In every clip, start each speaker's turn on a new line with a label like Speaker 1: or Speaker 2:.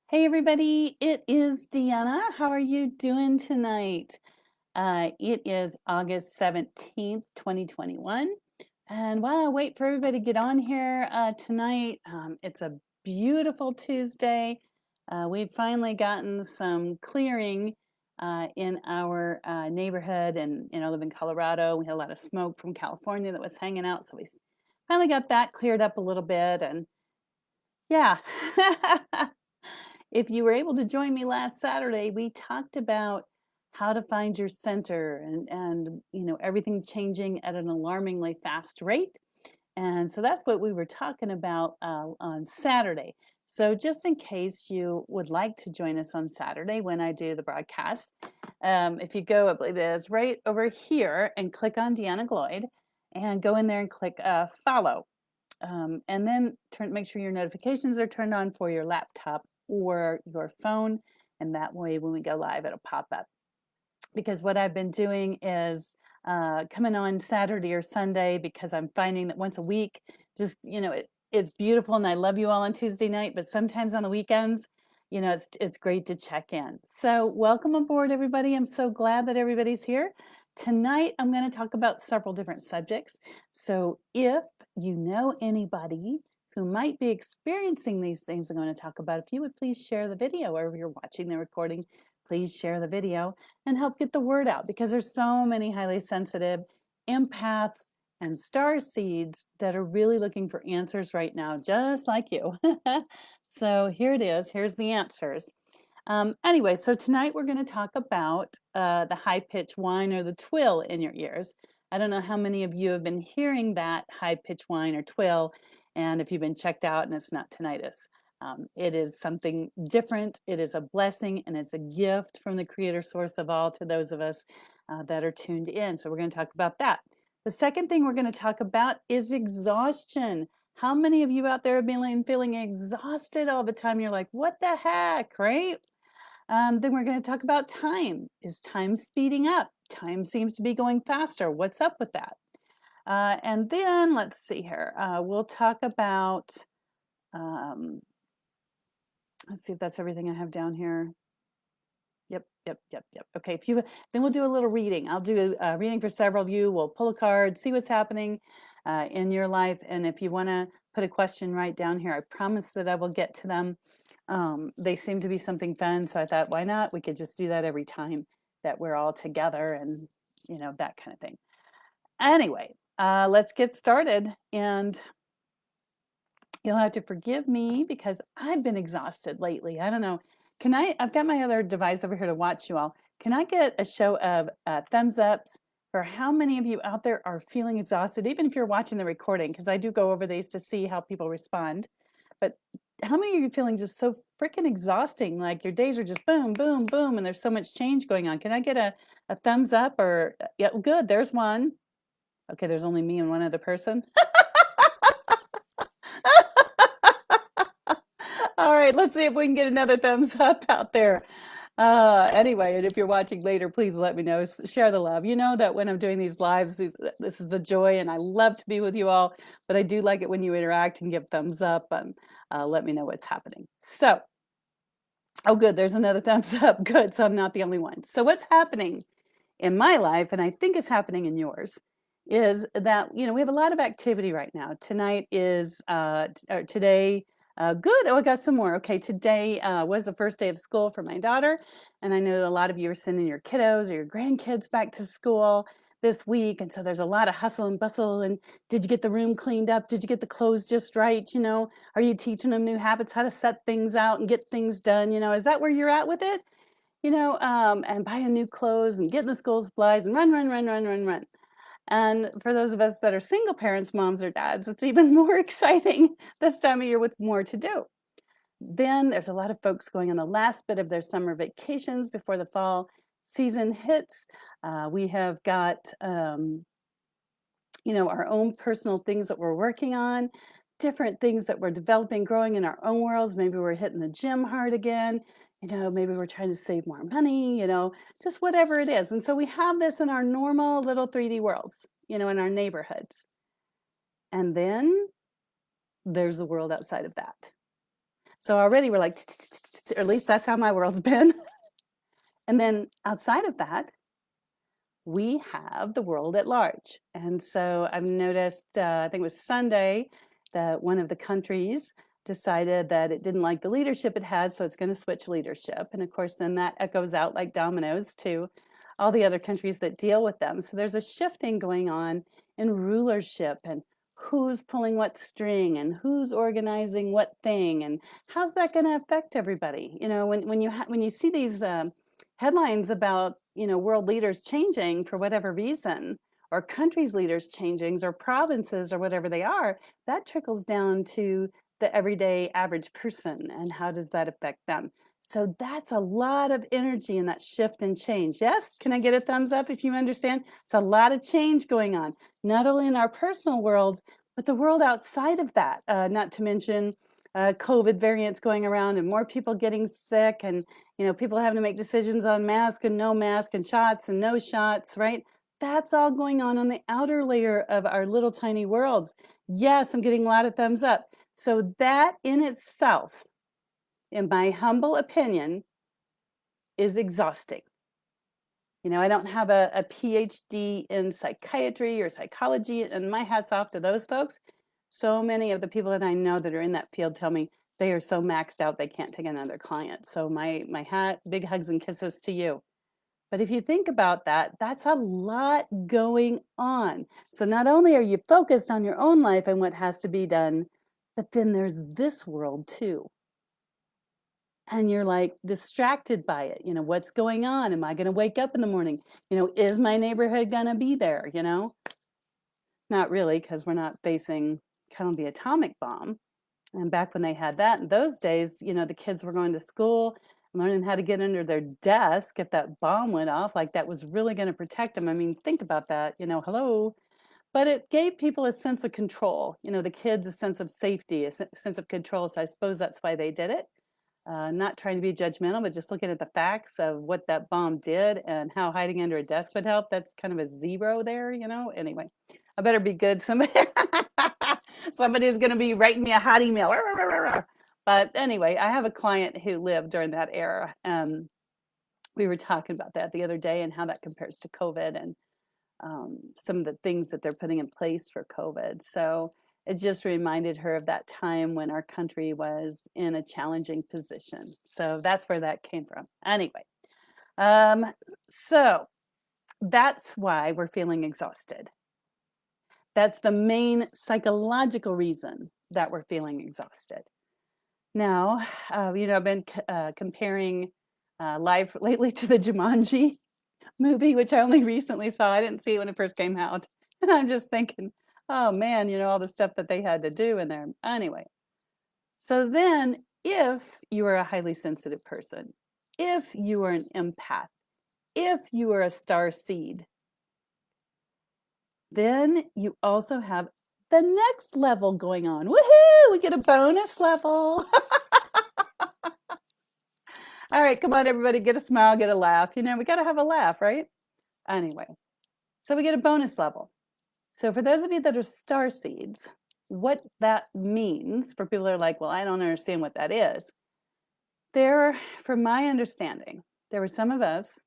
Speaker 1: Hey everybody, it is Deanna. How are you doing tonight? It is August 17th, 2021. And while I wait for everybody to get on here tonight, it's a beautiful Tuesday. We've finally gotten some clearing in our neighborhood, and I live in Colorado. We had a lot of smoke from California that was hanging out, so we finally got that cleared up a little bit. And yeah. If you were able to join me last Saturday, we talked about how to find your center and everything changing at an alarmingly fast rate. And so that's what we were talking about on Saturday. So just in case you would like to join us on Saturday when I do the broadcast, if you go, I believe it is right over here, and click on Deanna Gloyd and go in there and click follow. And then make sure your notifications are turned on for your laptop or your phone. And that way, when we go live, it'll pop up. Because what I've been doing is coming on Saturday or Sunday, because I'm finding that once a week, just, it's beautiful. And I love you all on Tuesday night, but sometimes on the weekends, it's great to check in. So welcome aboard, everybody. I'm so glad that everybody's here. Tonight, I'm going to talk about several different subjects. So if you know anybody who might be experiencing these things I'm going to talk about, if you would please share the video, or if you're watching the recording, please share the video and help get the word out, because there's so many highly sensitive empaths and star seeds that are really looking for answers right now, just like you. So here it is. Here's the answers. Anyway, so tonight we're going to talk about the high pitch whine or the twill in your ears. I don't know how many of you have been hearing that high pitch whine or twill, and if you've been checked out and it's not tinnitus. It is something different. It is a blessing, and it's a gift from the creator source of all to those of us that are tuned in. So we're going to talk about that. The second thing we're going to talk about is exhaustion. How many of you out there have been feeling exhausted all the time? You're like, what the heck, right? Then we're going to talk about time. Is time speeding up? Time seems to be going faster. What's up with that? And then let's see here. We'll talk about, let's see if that's everything I have down here. Yep. Okay, then we'll do a little reading. I'll do a reading for several of you. We'll pull a card, see what's happening in your life. And if you want to put a question right down here, I promise that I will get to them. They seem to be something fun, so I thought, why not? We could just do that every time that we're all together, and that kind of thing. Anyway, let's get started. And you'll have to forgive me because I've been exhausted lately. I don't know. I've got my other device over here to watch you all. Can I get a show of thumbs ups for how many of you out there are feeling exhausted, even if you're watching the recording, because I do go over these to see how people respond. But how many of you feeling just so freaking exhausting? Like your days are just boom, boom, boom, and there's so much change going on. Can I get a thumbs up? Or, yeah, good, there's one. Okay, there's only me and one other person. All right, let's see if we can get another thumbs up out there. Anyway, and if you're watching later, please let me know. Share the love. You know that when I'm doing these lives, this is the joy, and I love to be with you all. But I do like it when you interact and give thumbs up and let me know what's happening. So, oh, good, there's another thumbs up. Good, so I'm not the only one. So what's happening in my life, and I think is happening in yours, is that we have a lot of activity right now. Tonight is or today. Good. Oh, I got some more. Okay, today was the first day of school for my daughter, and I know a lot of you are sending your kiddos or your grandkids back to school this week, and so there's a lot of hustle and bustle. And did you get the room cleaned up? Did you get the clothes just right? Are you teaching them new habits, how to set things out and get things done? Is that where you're at with it? And buying new clothes and getting the school supplies and run. And for those of us that are single parents, moms or dads, it's even more exciting this time of year with more to do. Then there's a lot of folks going on the last bit of their summer vacations before the fall season hits. We have got, our own personal things that we're working on, different things that we're developing, growing in our own worlds. Maybe we're hitting the gym hard again. Maybe we're trying to save more money, just whatever it is. And so we have this in our normal little 3D worlds, in our neighborhoods. And then there's the world outside of that. So already we're like, or at least that's how my world's been. And then outside of that, we have the world at large. And so I've noticed, I think it was Sunday, that one of the countries decided that it didn't like the leadership it had, so it's going to switch leadership. And of course, then that echoes out like dominoes to all the other countries that deal with them. So there's a shifting going on in rulership and who's pulling what string and who's organizing what thing and how's that going to affect everybody. You know, when you see these headlines about, you know, world leaders changing for whatever reason, or countries leaders changing, or provinces or whatever they are, that trickles down to the everyday average person and how does that affect them. So that's a lot of energy in that shift and change. Yes, can I get a thumbs up if you understand? It's a lot of change going on, not only in our personal world, but the world outside of that, not to mention COVID variants going around and more people getting sick, and you know, people having to make decisions on mask and no mask and shots and no shots, right? That's all going on the outer layer of our little tiny worlds. Yes, I'm getting a lot of thumbs up. So that in itself, in my humble opinion, is exhausting. You know, I don't have a PhD in psychiatry or psychology, and my hat's off to those folks. So many of the people that I know that are in that field tell me they are so maxed out they can't take another client. So my hat, big hugs and kisses to you. But if you think about that, that's a lot going on. So not only are you focused on your own life and what has to be done, but then there's this world too. And you're like distracted by it. You know, what's going on? Am I going to wake up in the morning? You know, is my neighborhood going to be there? You know, not really, because we're not facing kind of the atomic bomb. And back when they had that, in those days, you know, the kids were going to school, learning how to get under their desk if that bomb went off, like that was really going to protect them. I mean, think about that, you know, hello. But it gave people a sense of control, you know, the kids a sense of safety, a sense of control. So I suppose that's why they did it. Not trying to be judgmental, but just looking at the facts of what that bomb did and how hiding under a desk would help. That's kind of a zero there, you know. Anyway, I better be good. Somebody's going to be writing me a hot email. But anyway, I have a client who lived during that era. We were talking about that the other day and how that compares to COVID and some of the things that they're putting in place for COVID. So it just reminded her of that time when our country was in a challenging position. So that's where that came from. Anyway, so that's why we're feeling exhausted. That's the main psychological reason that we're feeling exhausted. Now, you know, I've been comparing life lately to the Jumanji movie, which I only recently saw. I didn't see it when it first came out. And I'm just thinking, oh man, you know, all the stuff that they had to do in there. Anyway, so then if you are a highly sensitive person, if you are an empath, if you are a star seed, then you also have the next level going on. Woohoo! We get a bonus level. All right, come on, everybody, get a smile, get a laugh. You know, we got to have a laugh, right? Anyway, so we get a bonus level. So for those of you that are star seeds, what that means for people that are like, well, I don't understand what that is. From my understanding, there were some of us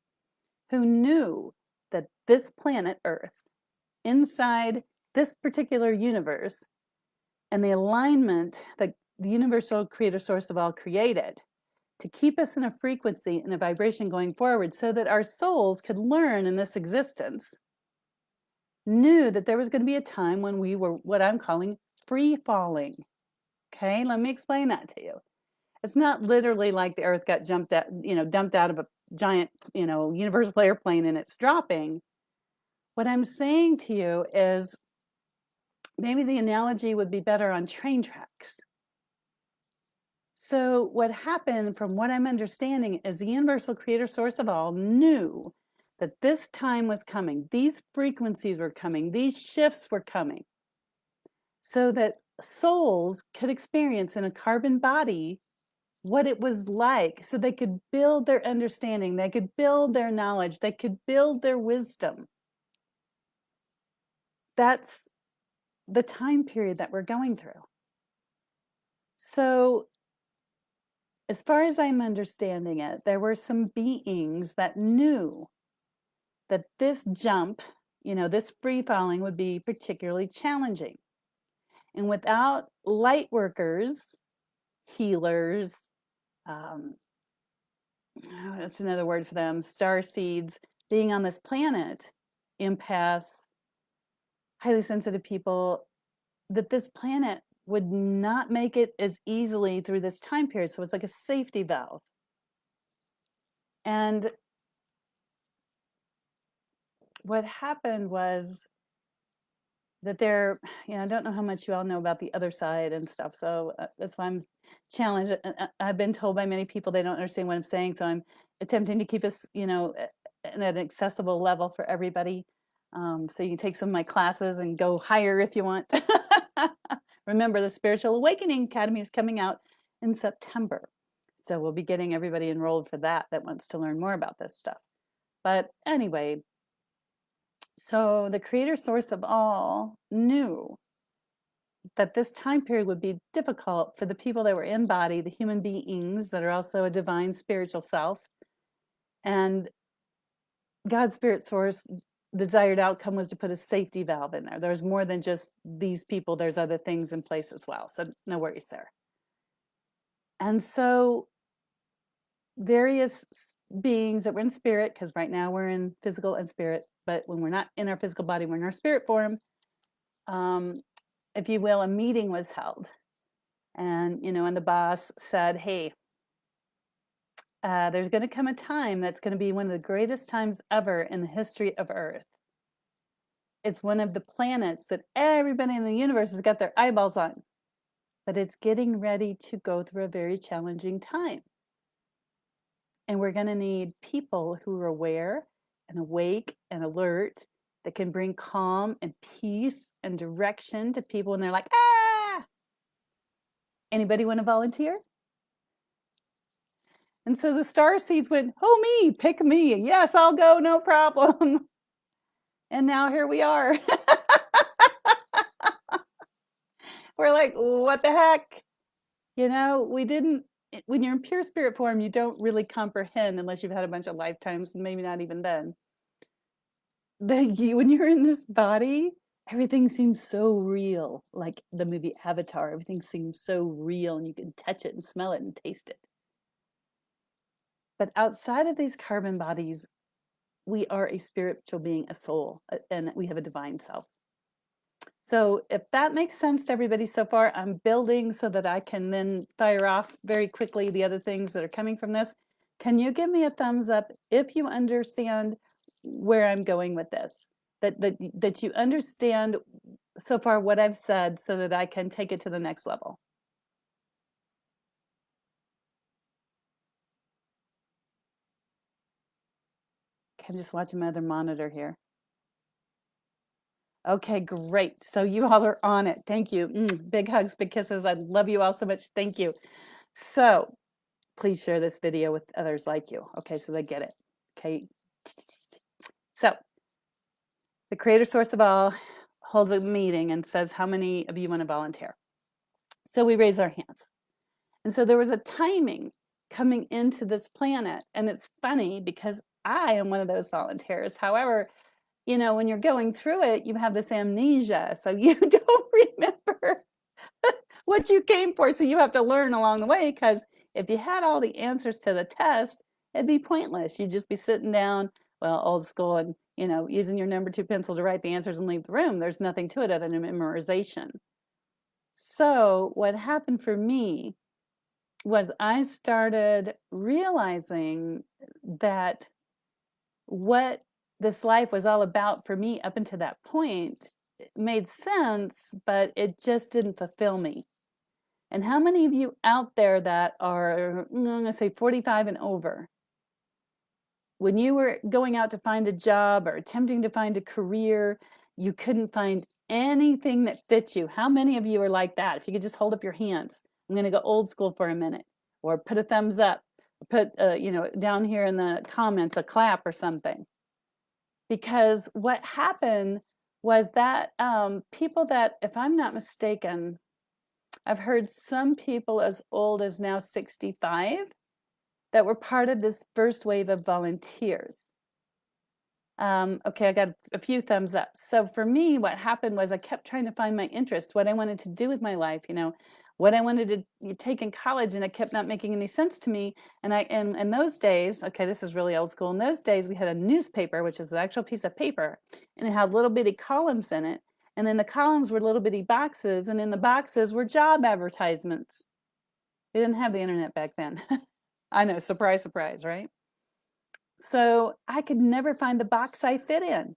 Speaker 1: who knew that this planet Earth, inside this particular universe, and the alignment that the universal creator source of all created to keep us in a frequency and a vibration going forward so that our souls could learn in this existence, knew that there was going to be a time when we were what I'm calling free falling. Okay, let me explain that to you. It's not literally like the earth got dumped out of a giant, you know, universal airplane and it's dropping. What I'm saying to you is maybe the analogy would be better on train tracks. So what happened, from what I'm understanding, is the universal creator source of all knew that this time was coming, these frequencies were coming, these shifts were coming, so that souls could experience in a carbon body what it was like, so they could build their understanding, they could build their knowledge, they could build their wisdom. That's the time period that we're going through. So as far as I'm understanding it, there were some beings that knew that this jump, this free falling would be particularly challenging. And without light workers, healers, um, that's another word for them, star seeds, being on this planet, empaths, highly sensitive people, that this planet would not make it as easily through this time period. So it's like a safety valve. And what happened was that I don't know how much you all know about the other side and stuff. So that's why I'm challenged. I've been told by many people they don't understand what I'm saying. So I'm attempting to keep us, at an accessible level for everybody. So you can take some of my classes and go higher if you want. Remember, the Spiritual Awakening Academy is coming out in September. So we'll be getting everybody enrolled for that wants to learn more about this stuff. But anyway, so the creator source of all knew that this time period would be difficult for the people that were in body, the human beings that are also a divine spiritual self. And God's spirit source, the desired outcome was to put a safety valve in there. There's more than just these people. There's other things in place as well. So no worries there. And so various beings that were in spirit, because right now we're in physical and spirit, but when we're not in our physical body, we're in our spirit form, if you will, a meeting was held. And, and the boss said, hey, there's going to come a time that's going to be one of the greatest times ever in the history of Earth. It's one of the planets that everybody in the universe has got their eyeballs on, but it's getting ready to go through a very challenging time. And we're going to need people who are aware and awake and alert, that can bring calm and peace and direction to people when they're like, ah! Anybody want to volunteer? And so the star seeds went, oh, me, pick me. Yes, I'll go, no problem. And now here we are. We're like, what the heck? We didn't, when you're in pure spirit form, you don't really comprehend unless you've had a bunch of lifetimes, maybe not even then. When you're in this body, everything seems so real. Like the movie Avatar, everything seems so real and you can touch it and smell it and taste it. But outside of these carbon bodies, we are a spiritual being, a soul, and we have a divine self. So if that makes sense to everybody so far, I'm building so that I can then fire off very quickly the other things that are coming from this. Can you give me a thumbs up if you understand where I'm going with this? That you understand so far what I've said so that I can take it to the next level. Okay, I'm just watching my other monitor here. Okay, great. So you all are on it. Thank you. Big hugs, big kisses. I love you all so much. Thank you. So please share this video with others like you. Okay, so they get it. Okay. So the creator source of all holds a meeting and says, how many of you want to volunteer? So we raise our hands. And so there was a timing coming into this planet. And it's funny because I am one of those volunteers. However, when you're going through it, you have this amnesia. So you don't remember what you came for. So you have to learn along the way, because if you had all the answers to the test, it'd be pointless. You'd just be sitting down, well, old school, and, using your number 2 pencil to write the answers and leave the room. There's nothing to it other than memorization. So what happened for me was I started realizing that what this life was all about for me up until that point made sense, but it just didn't fulfill me. And how many of you out there that are, I'm going to say 45 and over, when you were going out to find a job or attempting to find a career, you couldn't find anything that fits you? How many of you are like that? If you could just hold up your hands. I'm going to go old school for a minute, or put a thumbs up, put, down here in the comments, a clap or something. Because what happened was that people that, if I'm not mistaken, I've heard some people as old as now 65 that were part of this first wave of volunteers. Okay, I got a few thumbs up. So for me, what happened was I kept trying to find my interest, what I wanted to do with my life, what I wanted to take in college, and it kept not making any sense to me. And in those days, okay, this is really old school. In those days, we had a newspaper, which is an actual piece of paper, and it had little bitty columns in it. And then the columns were little bitty boxes, and in the boxes were job advertisements. They didn't have the internet back then. I know, surprise, surprise, right? So I could never find the box I fit in.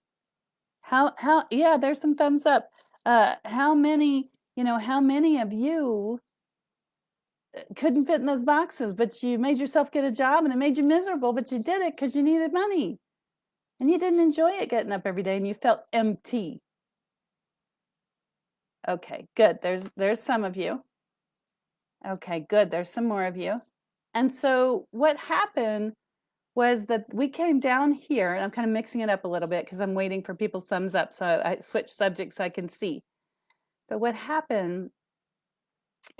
Speaker 1: Yeah, there's some thumbs up. How many of you couldn't fit in those boxes, but you made yourself get a job and it made you miserable, but you did it because you needed money and you didn't enjoy it getting up every day and you felt empty. Okay, good. There's some of you. Okay, good. There's some more of you. And so what happened was that we came down here, and I'm kind of mixing it up a little bit because I'm waiting for people's thumbs up. So I switched subjects so I can see. But what happened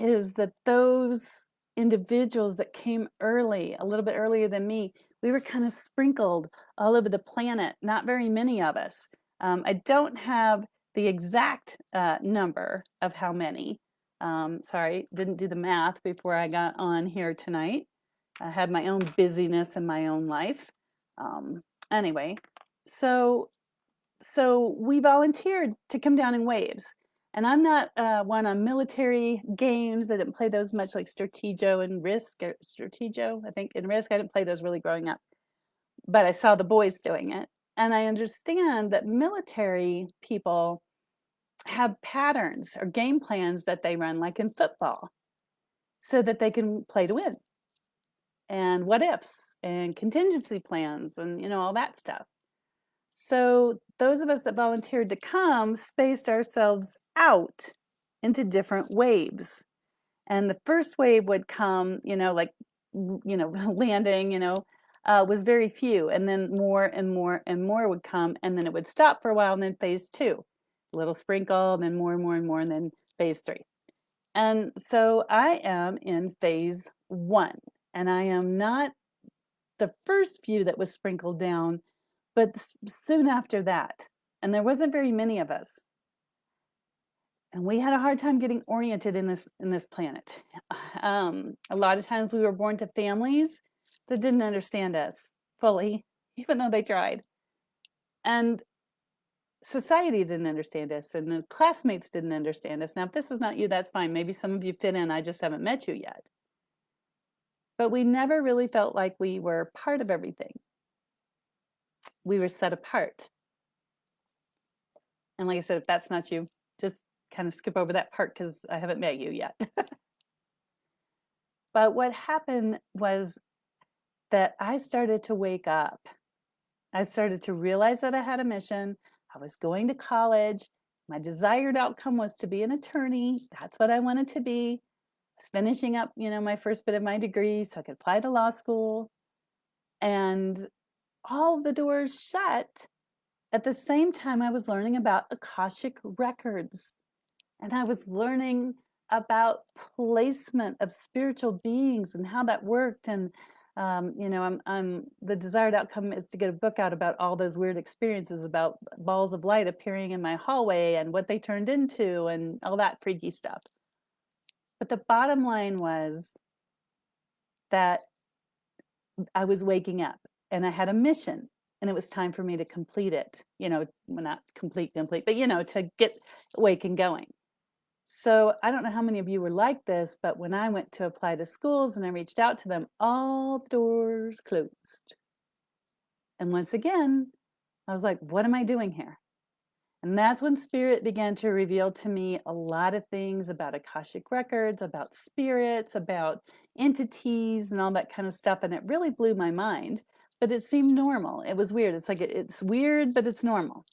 Speaker 1: is that those individuals that came early, a little bit earlier than me, we were kind of sprinkled all over the planet, not very many of us. I don't have the exact number of how many. Sorry, didn't do the math before I got on here tonight. I had my own busyness in my own life. Anyway, so we volunteered to come down in waves. And I'm not one on military games. I didn't play those much, like Strategio and Risk. Or Strategio, I think, and Risk. I didn't play those really growing up. But I saw the boys doing it. And I understand that military people have patterns or game plans that they run, like in football, so that they can play to win. And what ifs and contingency plans and all that stuff. So those of us that volunteered to come spaced ourselves out into different waves. And the first wave would come, landing, was very few. And then more and more and more would come. And then it would stop for a while. And then phase 2, a little sprinkle, then more and more and more, and then phase 3. And so I am in phase 1. And I am not the first few that was sprinkled down, but soon after that. And there wasn't very many of us. And we had a hard time getting oriented in this planet. A lot of times we were born to families that didn't understand us fully, even though they tried. And society didn't understand us, and the classmates didn't understand us. Now, if this is not you, that's fine. Maybe some of you fit in. I just haven't met you yet. But we never really felt like we were part of everything. We were set apart. And like I said, if that's not you, just kind of skip over that part because I haven't met you yet. But what happened was that I started to wake up. I started to realize that I had a mission. I was going to college. My desired outcome was to be an attorney. That's what I wanted to be. I was finishing up, my first bit of my degree so I could apply to law school. And all the doors shut. At the same time, I was learning about Akashic Records. And I was learning about placement of spiritual beings and how that worked. And, I'm the desired outcome is to get a book out about all those weird experiences about balls of light appearing in my hallway and what they turned into and all that freaky stuff. But the bottom line was that I was waking up and I had a mission. And it was time for me to complete it, well, not complete, but, to get awake and going. So I don't know how many of you were like this, but when I went to apply to schools and I reached out to them, all the doors closed. And once again, I was like, what am I doing here? And that's when Spirit began to reveal to me a lot of things about Akashic Records, about spirits, about entities and all that kind of stuff. And it really blew my mind. But it seemed normal. It was weird. It's like, it's weird, but it's normal.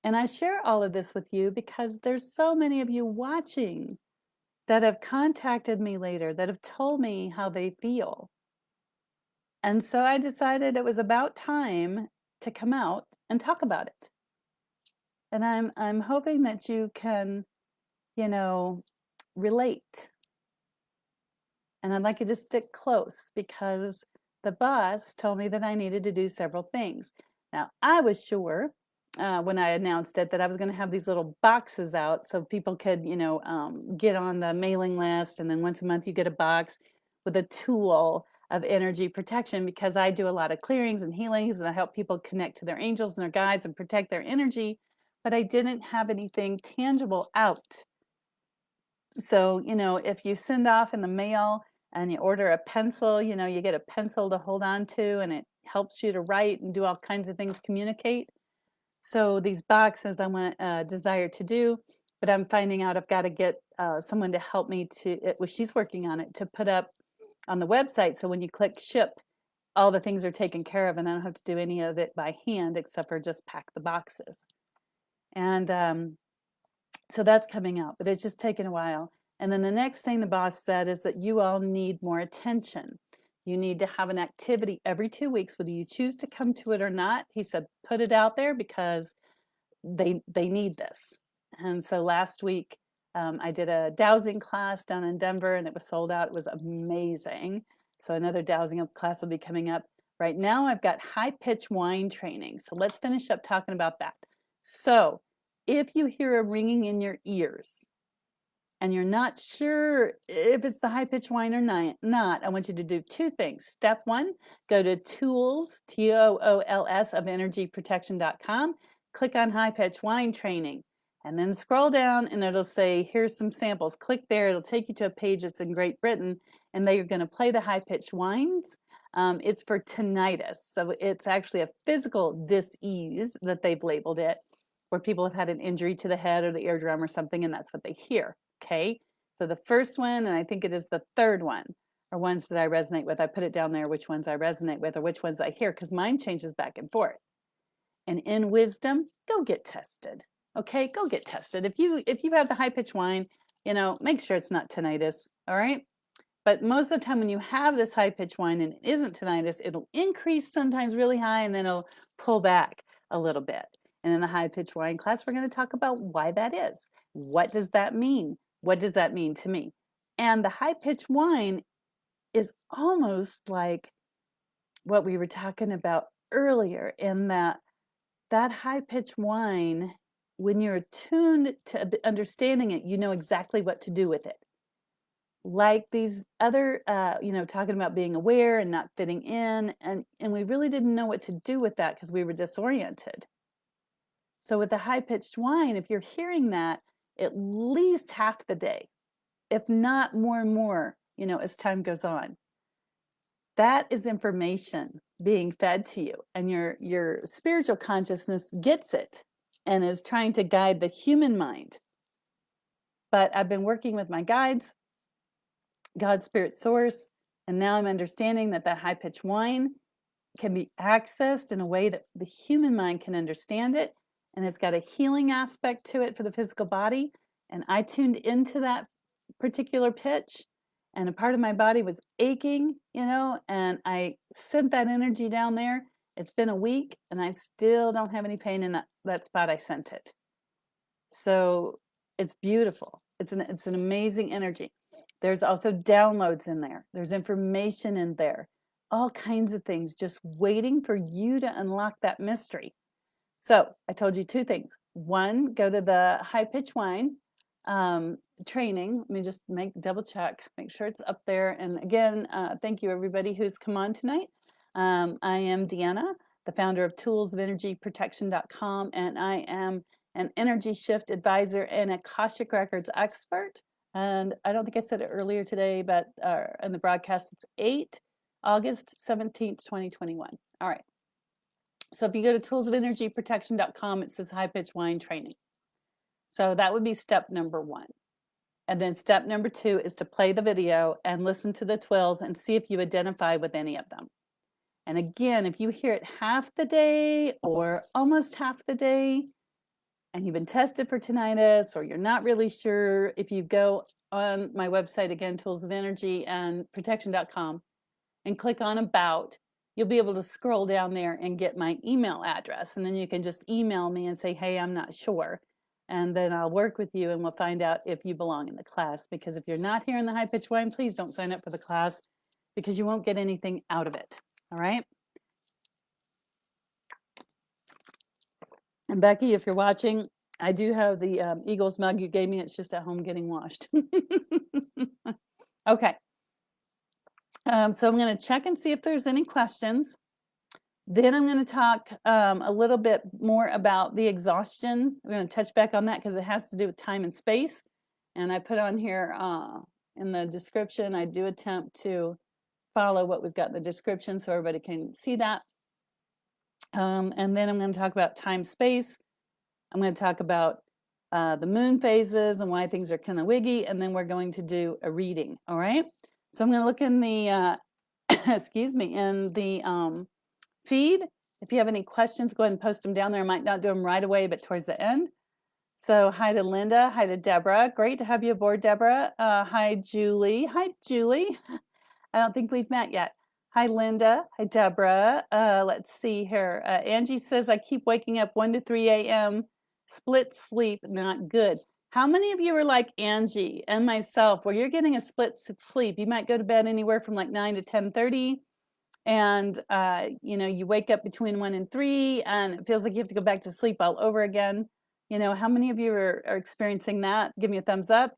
Speaker 1: And I share all of this with you because there's so many of you watching that have contacted me later, that have told me how they feel. And so I decided it was about time to come out and talk about it. And I'm hoping that you can, relate. And I'd like you to stick close because the boss told me that I needed to do several things. Now, I was sure when I announced it that I was going to have these little boxes out so people could, get on the mailing list. And then once a month, you get a box with a tool of energy protection, because I do a lot of clearings and healings and I help people connect to their angels and their guides and protect their energy. But I didn't have anything tangible out. So, if you send off in the mail and you order a pencil, you get a pencil to hold on to and it helps you to write and do all kinds of things, communicate. So these boxes I want desire to do, but I'm finding out I've got to get someone to help me she's working on it, to put up on the website. So when you click ship, all the things are taken care of and I don't have to do any of it by hand except for just pack the boxes. And so that's coming out, but it's just taken a while. And then the next thing the boss said is that you all need more attention. You need to have an activity every 2 weeks, whether you choose to come to it or not. He said, put it out there because they need this. And so last week, I did a dowsing class down in Denver and it was sold out. It was amazing. So another dowsing class will be coming up. Right now, I've got high pitch whine training. So let's finish up talking about that. So if you hear a ringing in your ears and you're not sure if it's the high pitch whine or not, I want you to do two things. Step one, go to tools, TOOLS of energyprotection.com, click on high pitch whine training, and then scroll down and it'll say, here's some samples. Click there, it'll take you to a page that's in Great Britain, and they're going to play the high pitch whines. It's for tinnitus. So it's actually a physical dis-ease that they've labeled it, where people have had an injury to the head or the eardrum or something, and that's what they hear, okay? So the first one, and I think it is the third one, are ones that I resonate with. I put it down there, which ones I resonate with or which ones I hear, because mine changes back and forth. And in wisdom, go get tested, okay? Go get tested. If you have the high-pitched whine, make sure it's not tinnitus, all right? But most of the time when you have this high-pitched whine and it isn't tinnitus, it'll increase sometimes really high and then it'll pull back a little bit. And in the high-pitched whine class, we're going to talk about why that is. What does that mean? What does that mean to me? And the high-pitched whine is almost like what we were talking about earlier, in that high-pitched whine, when you're attuned to understanding it, you know exactly what to do with it. Like these other, talking about being aware and not fitting in, and we really didn't know what to do with that because we were disoriented. So with the high-pitched whine, if you're hearing that at least half the day, if not more and more, as time goes on, that is information being fed to you, and your spiritual consciousness gets it and is trying to guide the human mind. But I've been working with my guides, God, Spirit, Source, and now I'm understanding that high-pitched whine can be accessed in a way that the human mind can understand it, and it's got a healing aspect to it for the physical body. And I tuned into that particular pitch, and a part of my body was aching, and I sent that energy down there. It's been a week, and I still don't have any pain in that spot I sent it. So it's beautiful. It's an amazing energy. There's also downloads in there. There's information in there. All kinds of things just waiting for you to unlock that mystery. So I told you two things. One, go to the high pitch whine training. Let me just double check, make sure it's up there. And again, thank you everybody who's come on tonight. I am Deanna, the founder of toolsofenergyprotection.com, and I am an energy shift advisor and Akashic Records expert. And I don't think I said it earlier today, but in the broadcast, it's August 17th, 2021. All right. So if you go to toolsofenergyprotection.com, it says high pitch whine training. So that would be step number one. And then step number two is to play the video and listen to the twills and see if you identify with any of them. And again, if you hear it half the day or almost half the day, and you've been tested for tinnitus, or you're not really sure, if you go on my website, again, toolsofenergyprotection.com, and click on About, you'll be able to scroll down there and get my email address. And then you can just email me and say, hey, I'm not sure. and then I'll work with you and we'll find out if you belong in the class. Because if you're not here in the High Pitch Whine, please don't sign up for the class because you won't get anything out of it. All right. And Becky, if you're watching, I do have the Eagles mug you gave me. It's just at home getting washed. Okay. So I'm going to check and see if there's any questions. Then I'm going to talk a little bit more about the exhaustion. We're going to touch back on that because it has to do with time and space. And I put on here in the description, I do attempt to follow what we've got in the description so everybody can see that. And then I'm going to talk about time space. I'm going to talk about the moon phases and why things are kind of wiggy. And then we're going to do a reading. All right. So I'm going to look in the, excuse me, in the feed. If you have any questions, go ahead and post them down there. I might not do them right away, but towards the end. So hi to Linda. Hi to Deborah. Great to have you aboard, Deborah. Hi, Julie. Hi, Julie. I don't think we've met yet. Hi, Linda. Hi, Deborah. Let's see here. Angie says, I keep waking up 1 to 3 a.m. Split sleep, not good. How many of you are like Angie and myself, where you're getting a split sleep? You might go to bed anywhere from like 9 to 10:30. And, you know, you wake up between 1 and 3 and it feels like you have to go back to sleep all over again. You know, how many of you are experiencing that? Give me a thumbs up.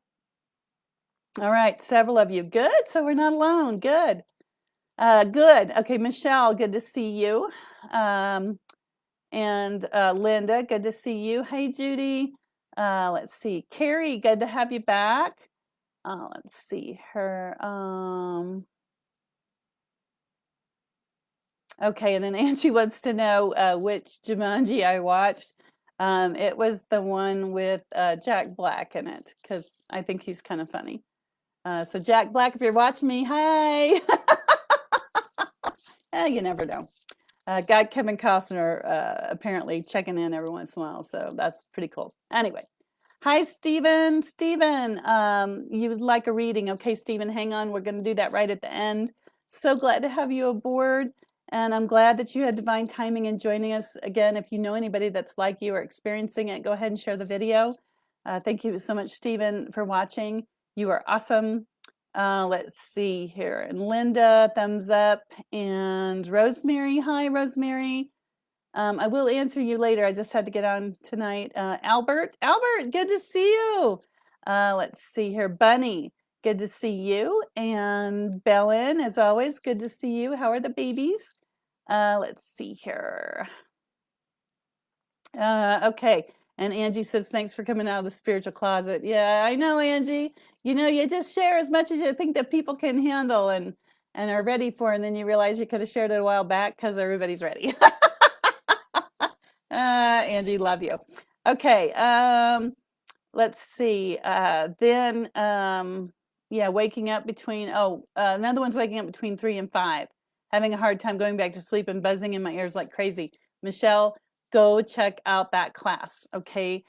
Speaker 1: All right, several of you. Good. So we're not alone. Good. Good. Okay, Michelle, good to see you. And Linda, good to see you. Hey, Judy. Let's see. Carrie, good to have you back. Let's see her. Okay, and then Angie wants to know which Jumanji I watched. It was the one with Jack Black in it, because I think he's kind of funny. So Jack Black, if you're watching me, hi. You never know. Got Kevin Costner apparently checking in every once in a while, so that's pretty cool. Anyway, hi, Stephen. Stephen, you would like a reading. Okay, Stephen, hang on. We're going to do that right at the end. So glad to have you aboard. And I'm glad that you had divine timing in joining us. Again, if you know anybody that's like you or experiencing it, go ahead and share the video. Thank you so much, Stephen, for watching. You are awesome. Let's see here. And Linda, thumbs up. And Rosemary, hi, Rosemary. I will answer you later. I just had to get on tonight. Albert, good to see you. Let's see here. Bunny, good to see you. And Belen, as always, good to see you. How are the babies? Let's see here. Okay. And Angie says, thanks for coming out of the spiritual closet. Yeah, I know, Angie. You know, you just share as much as you think that people can handle and are ready for, and then you realize you could have shared it a while back because everybody's ready. Angie, love you. Okay. Let's see. Then, yeah, waking up between, another one's waking up between 3 and 5. Having a hard time going back to sleep and buzzing in my ears like crazy. Michelle, go check out that class, okay?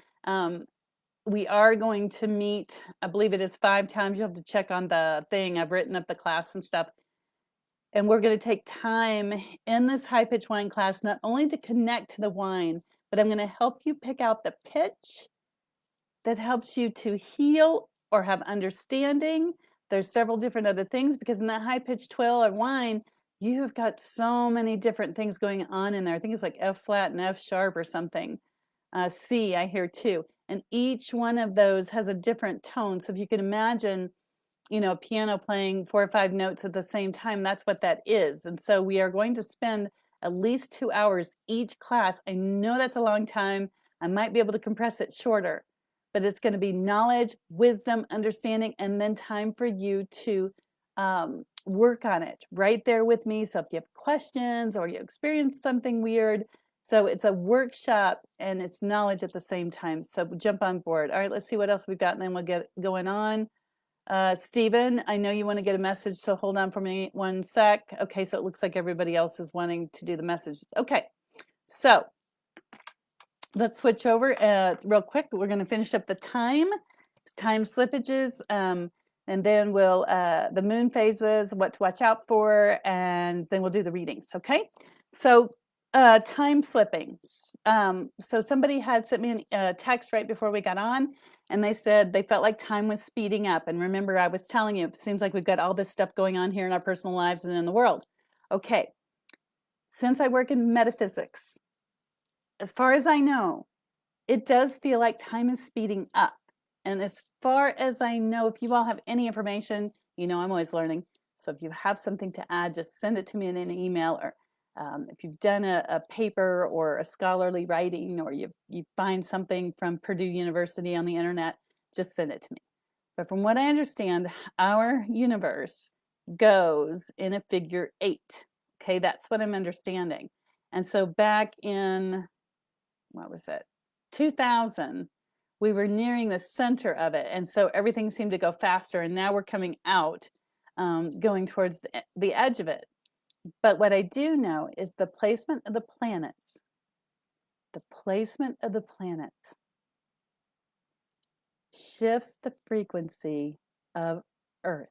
Speaker 1: We are going to meet, I believe it is 5 times. You have to check on the thing. I've written up the class and stuff. And we're going to take time in this high pitch whine class, not only to connect to the whine, but I'm going to help you pick out the pitch that helps you to heal or have understanding. There's several different other things because in that high pitch twill or whine, you have got so many different things going on in there. I think it's like F flat and F sharp or something. C, I hear too. And each one of those has a different tone. So if you can imagine, you know, a piano playing 4 or 5 notes at the same time, that's what that is. And so we are going to spend at least 2 hours each class. I know that's a long time. I might be able to compress it shorter, but it's going to be knowledge, wisdom, understanding, and then time for you to work on it right there with me. So if you have questions or you experience something weird, so it's a workshop and it's knowledge at the same time. So jump on board. All right, let's see what else we've got and then we'll get going on. Stephen, I know you want to get a message, so hold on for me 1 sec. Okay, so it looks like everybody else is wanting to do the messages. Okay, so let's switch over real quick. We're going to finish up the time slippages, and then we'll the moon phases, what to watch out for, and then we'll do the readings. Okay, so Time slipping. So somebody had sent me a text right before we got on, and they said they felt like time was speeding up. And remember, I was telling you, it seems like we've got all this stuff going on here in our personal lives and in the world. Okay, since I work in metaphysics, as far as I know, it does feel like time is speeding up. And as far as I know, if you all have any information, you know I'm always learning. So if you have something to add, just send it to me in an email, or if you've done a paper or a scholarly writing, or you find something from Purdue University on the internet, just send it to me. But from what I understand, our universe goes in a figure 8. Okay, that's what I'm understanding. And so back in, what was it, 2000, we were nearing the center of it, and so everything seemed to go faster, and now we're coming out, going towards the edge of it. But what I do know is the placement of the planets, shifts the frequency of Earth.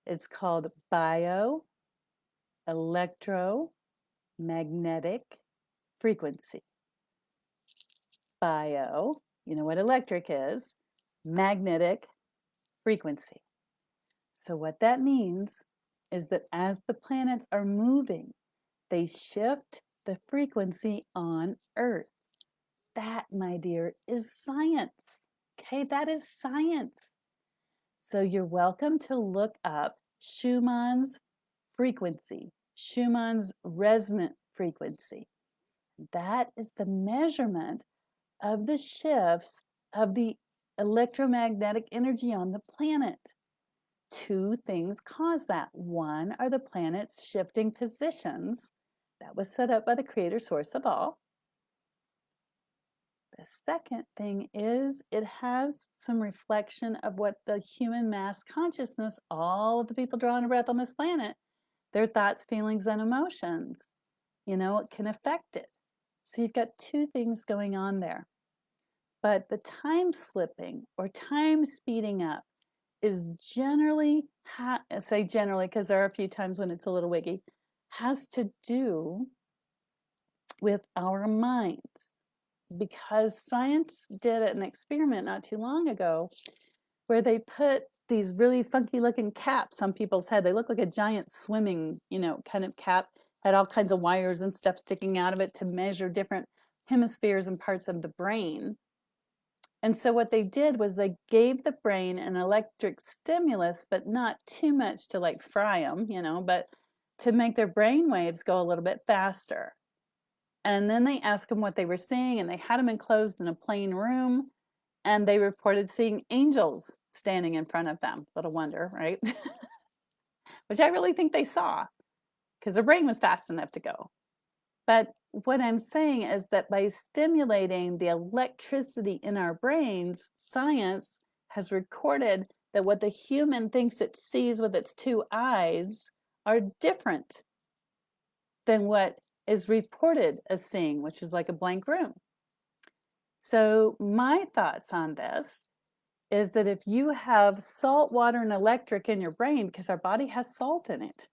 Speaker 1: It's called bioelectromagnetic frequency. Bio, you know what electric is, magnetic frequency. So what that means is that as the planets are moving, they shift the frequency on Earth. That, my dear, is science. Okay, that is science. So you're welcome to look up Schumann's frequency, Schumann's resonant frequency. That is the measurement of the shifts of the electromagnetic energy on the planet. Two things cause that. One are the planets shifting positions. That was set up by the creator source of all. The second thing is it has some reflection of what the human mass consciousness, all of the people drawing a breath on this planet, their thoughts, feelings, and emotions, you know, it can affect it. So you've got two things going on there. But the time slipping or time speeding up is generally, I say generally because there are a few times when it's a little wiggy, has to do with our minds. Because science did an experiment not too long ago where they put these really funky looking caps on people's head. They look like a giant swimming, you know, kind of cap, had all kinds of wires and stuff sticking out of it to measure different hemispheres and parts of the brain. And so what they did was they gave the brain an electric stimulus, but not too much to like fry them, you know, but to make their brain waves go a little bit faster. And then they asked them what they were seeing, and they had them enclosed in a plain room, and they reported seeing angels standing in front of them. Little wonder, right? Which I really think they saw, because their brain was fast enough to go. But what I'm saying is that by stimulating the electricity in our brains, science has recorded that what the human thinks it sees with its two eyes are different than what is reported as seeing, which is like a blank room. So my thoughts on this is that if you have salt, water, and electric in your brain, because our body has salt in it,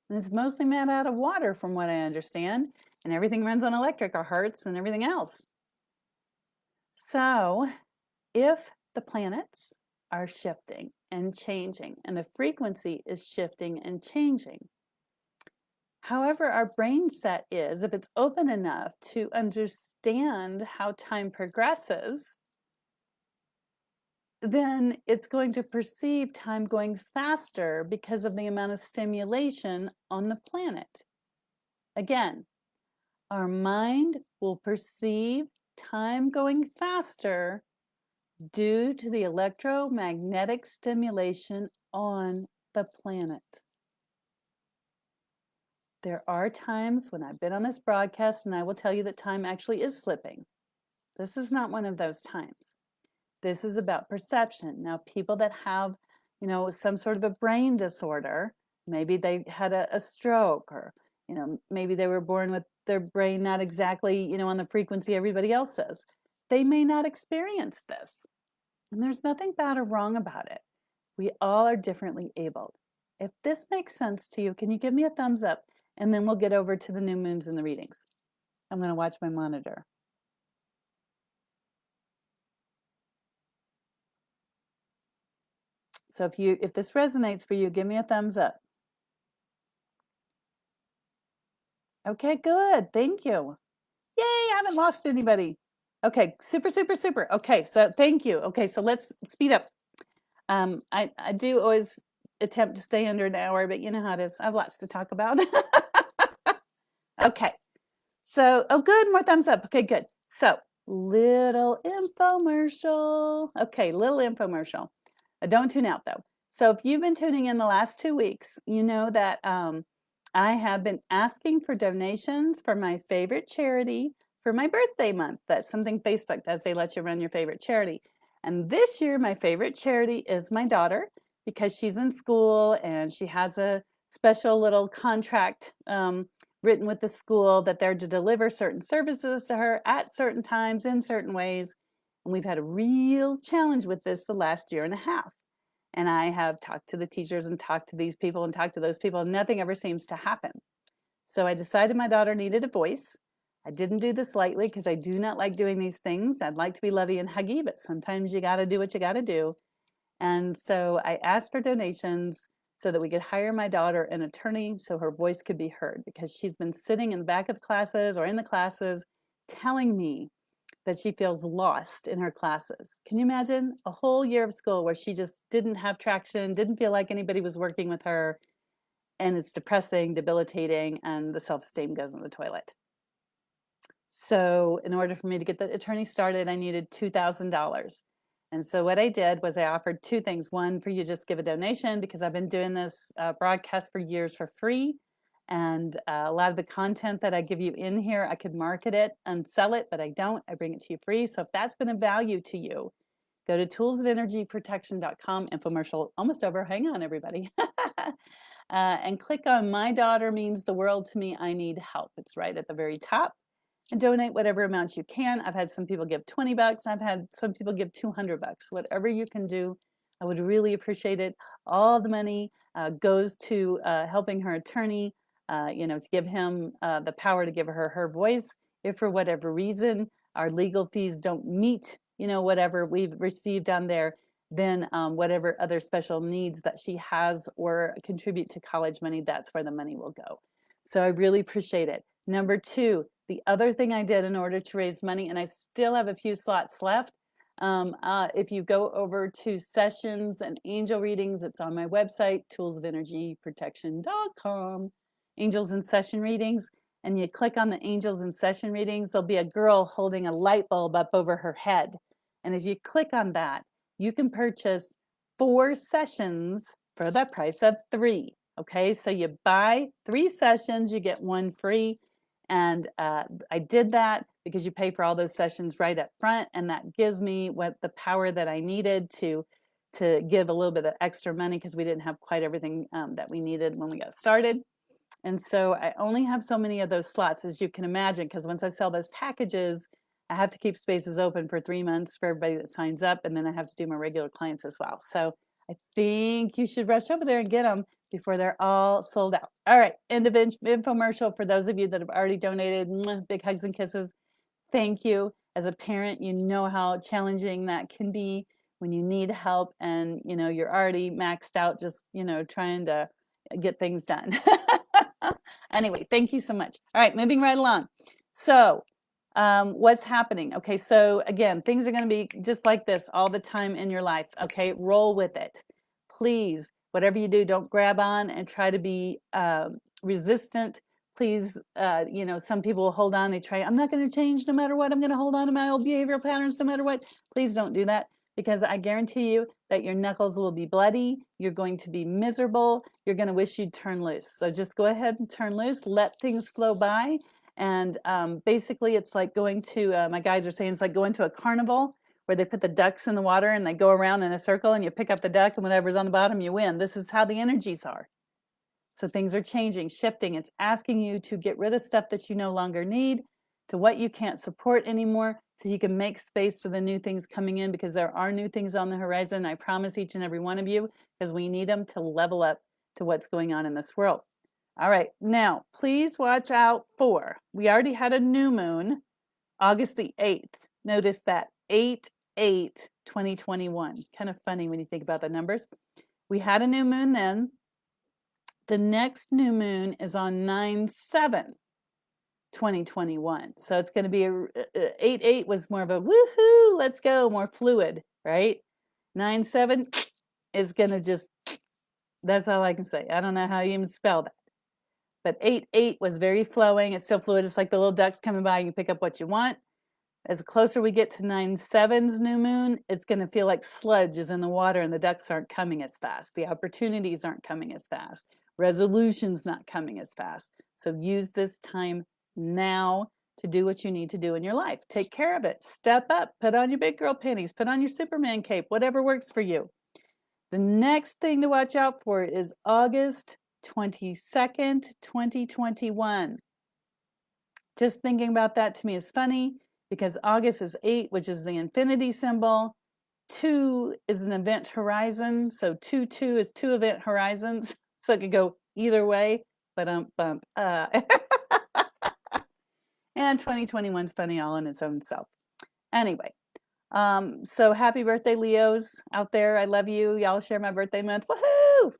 Speaker 1: and it's mostly made out of water from what I understand, and everything runs on electric, our hearts and everything else. So if the planets are shifting and changing, and the frequency is shifting and changing, however our brain set is, if it's open enough to understand how time progresses, then it's going to perceive time going faster because of the amount of stimulation on the planet. Again, our mind will perceive time going faster due to the electromagnetic stimulation on the planet. There are times when I've been on this broadcast and I will tell you that time actually is slipping. This is not one of those times. This is about perception. Now, people that have, you know, some sort of a brain disorder, maybe they had a stroke, or, you know, maybe they were born with their brain not exactly, you know, on the frequency everybody else says. They may not experience this. And there's nothing bad or wrong about it. We all are differently abled. If this makes sense to you, can you give me a thumbs up and then we'll get over to the new moons and the readings. I'm going to watch my monitor. So if this resonates for you, give me a thumbs up. Okay, good. Thank you. Yay, I haven't lost anybody. Okay, super, super, super. Okay, so thank you. Okay, so let's speed up. I do always attempt to stay under an hour, but you know how it is. I have lots to talk about. Okay, so, oh, good, more thumbs up. Okay, good. So, little infomercial. Okay, little infomercial. Don't tune out though. So, if you've been tuning in the last 2 weeks, you know that I have been asking for donations for my favorite charity for my birthday month. That's something Facebook does. They let you run your favorite charity. And this year, my favorite charity is my daughter because she's in school and she has a special little contract written with the school that they're to deliver certain services to her at certain times in certain ways. And we've had a real challenge with this the last year and a half. And I have talked to the teachers and talked to these people and talked to those people, and nothing ever seems to happen. So I decided my daughter needed a voice. I didn't do this lightly because I do not like doing these things. I'd like to be lovey and huggy, but sometimes you got to do what you got to do. And so I asked for donations so that we could hire my daughter an attorney so her voice could be heard, because she's been sitting in the back of the classes or in the classes telling me that she feels lost in her classes. Can you imagine a whole year of school where she just didn't have traction, didn't feel like anybody was working with her, and it's depressing, debilitating, and the self-esteem goes in the toilet. So in order for me to get the attorney started, I needed $2,000. And so what I did was I offered two things. One, for you to just give a donation, because I've been doing this broadcast for years for free. And a lot of the content that I give you in here, I could market it and sell it, but I don't. I bring it to you free. So if that's been of value to you, go to toolsofenergyprotection.com, infomercial almost over. Hang on, everybody. And click on My Daughter Means the World to Me. I Need Help. It's right at the very top. And donate whatever amount you can. I've had some people give 20 bucks. I've had some people give 200 bucks. Whatever you can do, I would really appreciate it. All the money goes to helping her attorney, to give him the power to give her voice. If for whatever reason our legal fees don't meet, whatever we've received on there, then whatever other special needs that she has or contribute to college money, that's where the money will go. So I really appreciate it. Number two, the other thing I did in order to raise money, and I still have a few slots left, if you go over to sessions and angel readings, it's on my website, toolsofenergyprotection.com, angels and session readings, and you click on the angels and session readings, there'll be a girl holding a light bulb up over her head. And if you click on that, you can purchase 4 sessions for the price of 3. Okay, so you buy 3 sessions, you get 1 free. And I did that because you pay for all those sessions right up front, and that gives me the power that I needed to give a little bit of extra money, because we didn't have quite everything that we needed when we got started. And so I only have so many of those slots, as you can imagine, because once I sell those packages, I have to keep spaces open for 3 months for everybody that signs up, and then I have to do my regular clients as well. So I think you should rush over there and get them before they're all sold out. All right, end of infomercial. For those of you that have already donated, big hugs and kisses. Thank you. As a parent, you know how challenging that can be when you need help and you're already maxed out, just trying to get things done. Anyway, thank you so much. All right, moving right along. So what's happening? Okay, so again, things are going to be just like this all the time in your life. Okay, roll with it. Please, whatever you do, don't grab on and try to be resistant. Please, some people will hold on. They try, I'm not going to change no matter what. I'm going to hold on to my old behavioral patterns no matter what. Please don't do that, because I guarantee you that your knuckles will be bloody. You're going to be miserable. You're going to wish you'd turn loose. So just go ahead and turn loose. Let things flow by. And basically, it's like going to, my guys are saying, it's like going to a carnival where they put the ducks in the water and they go around in a circle and you pick up the duck and whatever's on the bottom, you win. This is how the energies are. So things are changing, shifting. It's asking you to get rid of stuff that you no longer need, to what you can't support anymore, so you can make space for the new things coming in, because there are new things on the horizon. I promise each and every one of you, because we need them to level up to what's going on in this world. All right, now please watch out for, we already had a new moon, August the 8th. Notice that 8/8/2021. Kind of funny when you think about the numbers. We had a new moon then. The next new moon is on 9/7/2021. So it's going to be 8/8 was more of a woohoo, let's go, more fluid, right? 9/7 is going to just, that's all I can say. I don't know how you even spell that. But 8/8 was very flowing. It's still fluid. It's like the little ducks coming by. You pick up what you want. As closer we get to 9/7's new moon, it's going to feel like sludge is in the water and the ducks aren't coming as fast. The opportunities aren't coming as fast. Resolution's not coming as fast. So use this time now to do what you need to do in your life. Take care of it. Step up. Put on your big girl panties. Put on your Superman cape. Whatever works for you. The next thing to watch out for is August 22nd, 2021. Just thinking about that to me is funny because August is 8, which is the infinity symbol. 2 is an event horizon. So 2/2 is 2 event horizons. So it could go either way, but and 2021 is funny all in its own self. Anyway, so happy birthday, Leos out there. I love you. Y'all share my birthday month. Woohoo!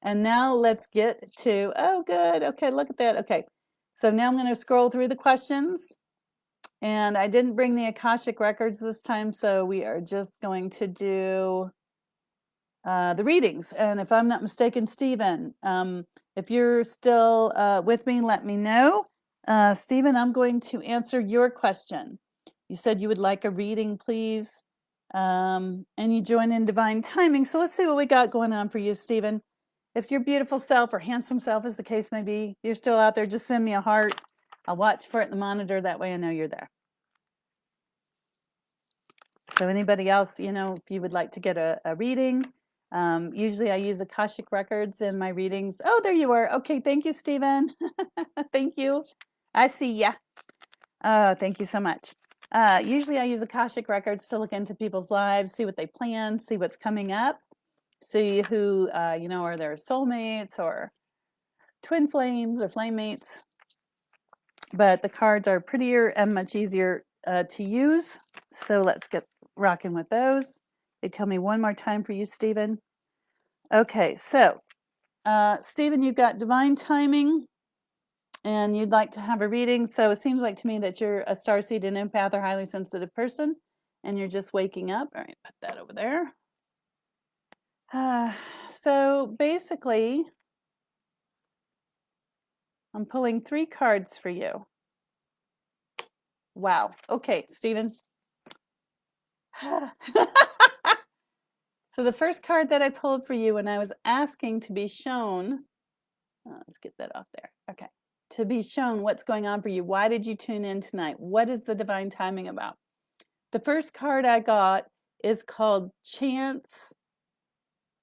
Speaker 1: And now let's get to, oh, good. Okay, look at that. Okay, so now I'm going to scroll through the questions. And I didn't bring the Akashic Records this time, so we are just going to do the readings. And if I'm not mistaken, Stephen, if you're still with me, let me know. Stephen, I'm going to answer your question. You said you would like a reading, please. And you join in divine timing. So let's see what we got going on for you, Stephen. If your beautiful self or handsome self, as the case may be, you're still out there, just send me a heart. I'll watch for it in the monitor. That way I know you're there. So anybody else, you know, if you would like to get a reading, usually I use Akashic Records in my readings. Oh, there you are. Okay, thank you, Stephen. Thank you. I see ya. Thank you so much. Usually I use Akashic Records to look into people's lives, see what they plan, see what's coming up, see who, you know, are their soulmates or twin flames or flame mates. But the cards are prettier and much easier to use. So let's get rocking with those. They tell me one more time for you, Stephen. Okay, so Stephen, you've got divine timing and you'd like to have a reading. So it seems like to me that you're a starseed, an empath, or highly sensitive person, and you're just waking up. All right, put that over there. So basically, I'm pulling 3 cards for you. Wow. Okay, Stephen. So the first card that I pulled for you when I was asking to be shown, let's get that off there. Okay. To be shown what's going on for you. Why did you tune in tonight? What is the divine timing about? The first card I got is called Chance,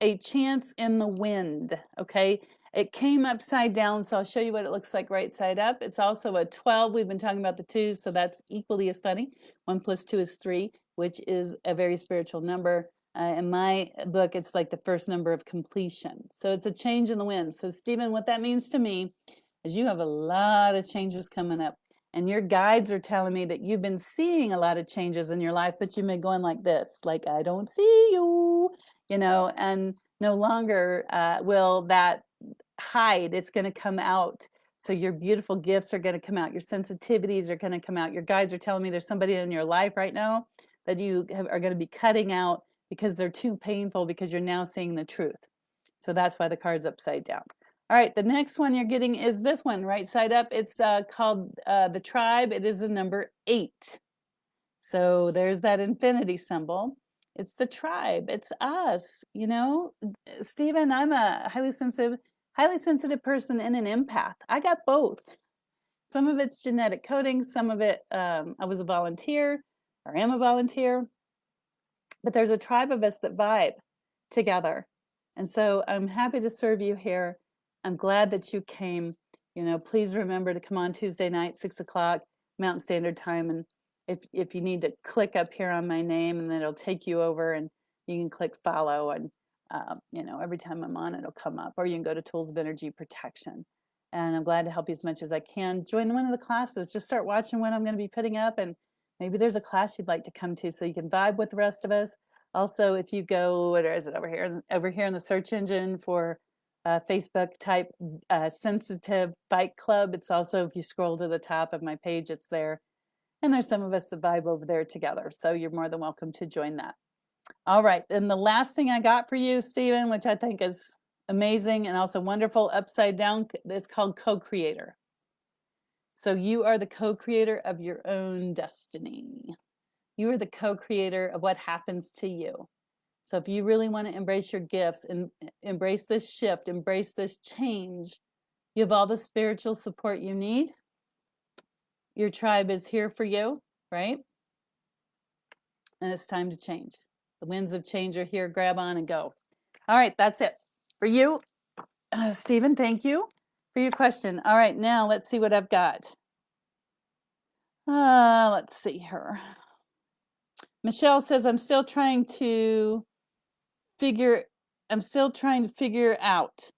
Speaker 1: a Chance in the Wind. Okay. It came upside down, so I'll show you what it looks like right side up. It's also a 12. We've been talking about the 2s, so that's equally as funny. 1 + 2 is 3, which is a very spiritual number. In my book, it's like the first number of completion. So it's a change in the wind. So Stephen, what that means to me is you have a lot of changes coming up. And your guides are telling me that you've been seeing a lot of changes in your life, but you've been going like this, like, I don't see you, you know, and no longer will that hide. It's going to come out. So your beautiful gifts are going to come out. Your sensitivities are going to come out. Your guides are telling me there's somebody in your life right now that you are going to be cutting out because they're too painful, because you're now seeing the truth. So that's why the card's upside down. All right, the next one you're getting is this one, right side up. It's called the Tribe. It is a number 8. So there's that infinity symbol. It's the tribe. It's us, you know. Stephen, I'm a highly sensitive person and an empath. I got both. Some of it's genetic coding. Some of it, I was a volunteer or am a volunteer. But there's a tribe of us that vibe together. And so I'm happy to serve you here. I'm glad that you came. You know, please remember to come on Tuesday night, 6 o'clock Mountain Standard Time. And if you need to click up here on my name, and then it'll take you over and you can click follow. And every time I'm on, it'll come up. Or you can go to Tools of Energy Protection. And I'm glad to help you as much as I can. Join one of the classes. Just start watching what I'm going to be putting up. And maybe there's a class you'd like to come to so you can vibe with the rest of us. Also, if you go, what is it over here? Over here in the search engine for Facebook, type Sensitive Bike Club. It's also, if you scroll to the top of my page, it's there. And there's some of us that vibe over there together. So you're more than welcome to join that. All right. And the last thing I got for you, Stephen, which I think is amazing and also wonderful, upside down, it's called co-creator. So you are the co-creator of your own destiny. You are the co-creator of what happens to you. So if you really want to embrace your gifts and embrace this shift, embrace this change, you have all the spiritual support you need. Your tribe is here for you, right? And it's time to change. The winds of change are here. Grab on and go. All right, that's it for you. Stephen, thank you for your question. All right, now let's see what I've got. Let's see here. Michelle says, I'm still trying to figure out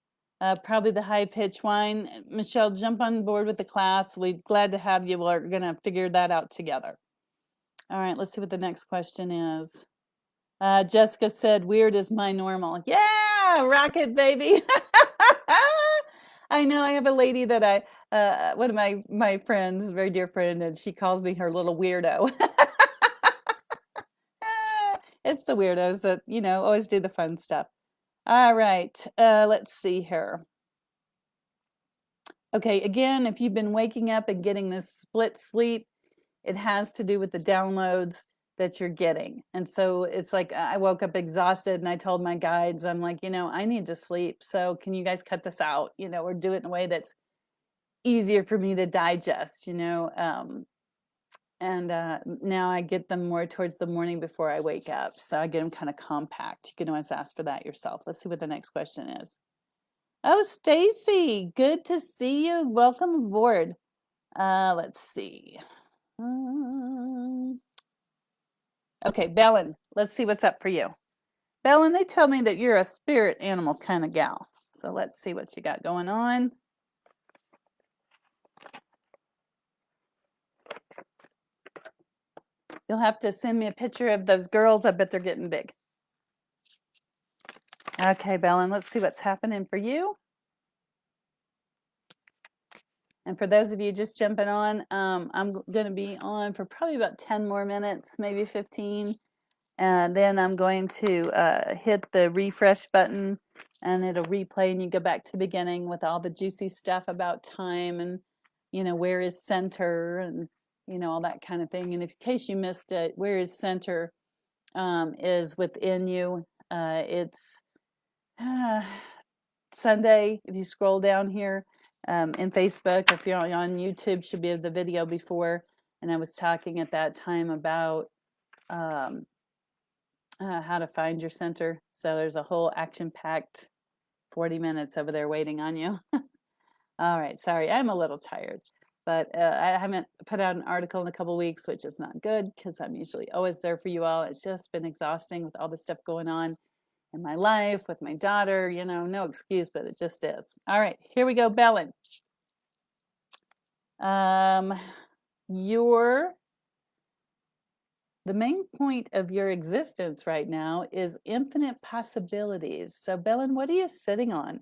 Speaker 1: probably the high pitch whine. Michelle, jump on board with the class. We're glad to have you. We're going to figure that out together. All right, let's see what the next question is. Jessica said, weird is my normal. Yeah, rocket baby. I know I have a lady that one of my friends, very dear friend, and she calls me her little weirdo. It's the weirdos that, always do the fun stuff. All right, let's see here. Okay, again, if you've been waking up and getting this split sleep, it has to do with the downloads that you're getting. And so it's like I woke up exhausted and I told my guides, I'm like, I need to sleep. So can you guys cut this out, or do it in a way that's easier for me to digest, and now I get them more towards the morning before I wake up. So I get them kind of compact. You can always ask for that yourself. Let's see what the next question is. Oh, Stacy, good to see you. Welcome aboard. Let's see. Okay, Bellin, let's see what's up for you. Bellin, they tell me that you're a spirit animal kind of gal. So let's see what you got going on. You'll have to send me a picture of those girls. I bet they're getting big. Okay, Bellin, let's see what's happening for you. And for those of you just jumping on, I'm going to be on for probably about 10 more minutes, maybe 15. And then I'm going to hit the refresh button and it'll replay and you go back to the beginning with all the juicy stuff about time and, where is center and, all that kind of thing. And in case you missed it, where is center is within you. It's Sunday, if you scroll down here in Facebook, if you're on YouTube, should be the video before. And I was talking at that time about how to find your center. So there's a whole action-packed 40 minutes over there waiting on you. All right, sorry, I'm a little tired, but I haven't put out an article in a couple weeks, which is not good because I'm usually always there for you all. It's just been exhausting with all the stuff going on in my life with my daughter, no excuse, but it just is. All right, here we go, Bellin. The main point of your existence right now is infinite possibilities. So Bellin, what are you sitting on?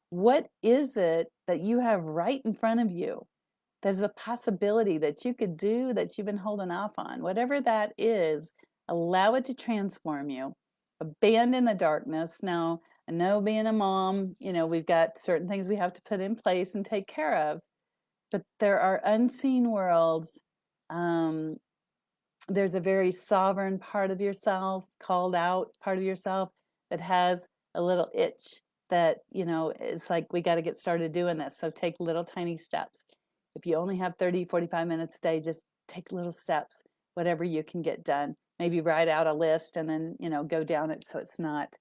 Speaker 1: What is it that you have right in front of you? There's a possibility that you could do that you've been holding off on. Whatever that is, allow it to transform you. Abandon the darkness. Now, I know being a mom, we've got certain things we have to put in place and take care of, but there are unseen worlds. There's a very sovereign part of yourself, called out part of yourself that has a little itch that, it's like, we got to get started doing this. So take little tiny steps. If you only have 30, 45 minutes a day, just take little steps, whatever you can get done. Maybe write out a list and then, go down it so it's not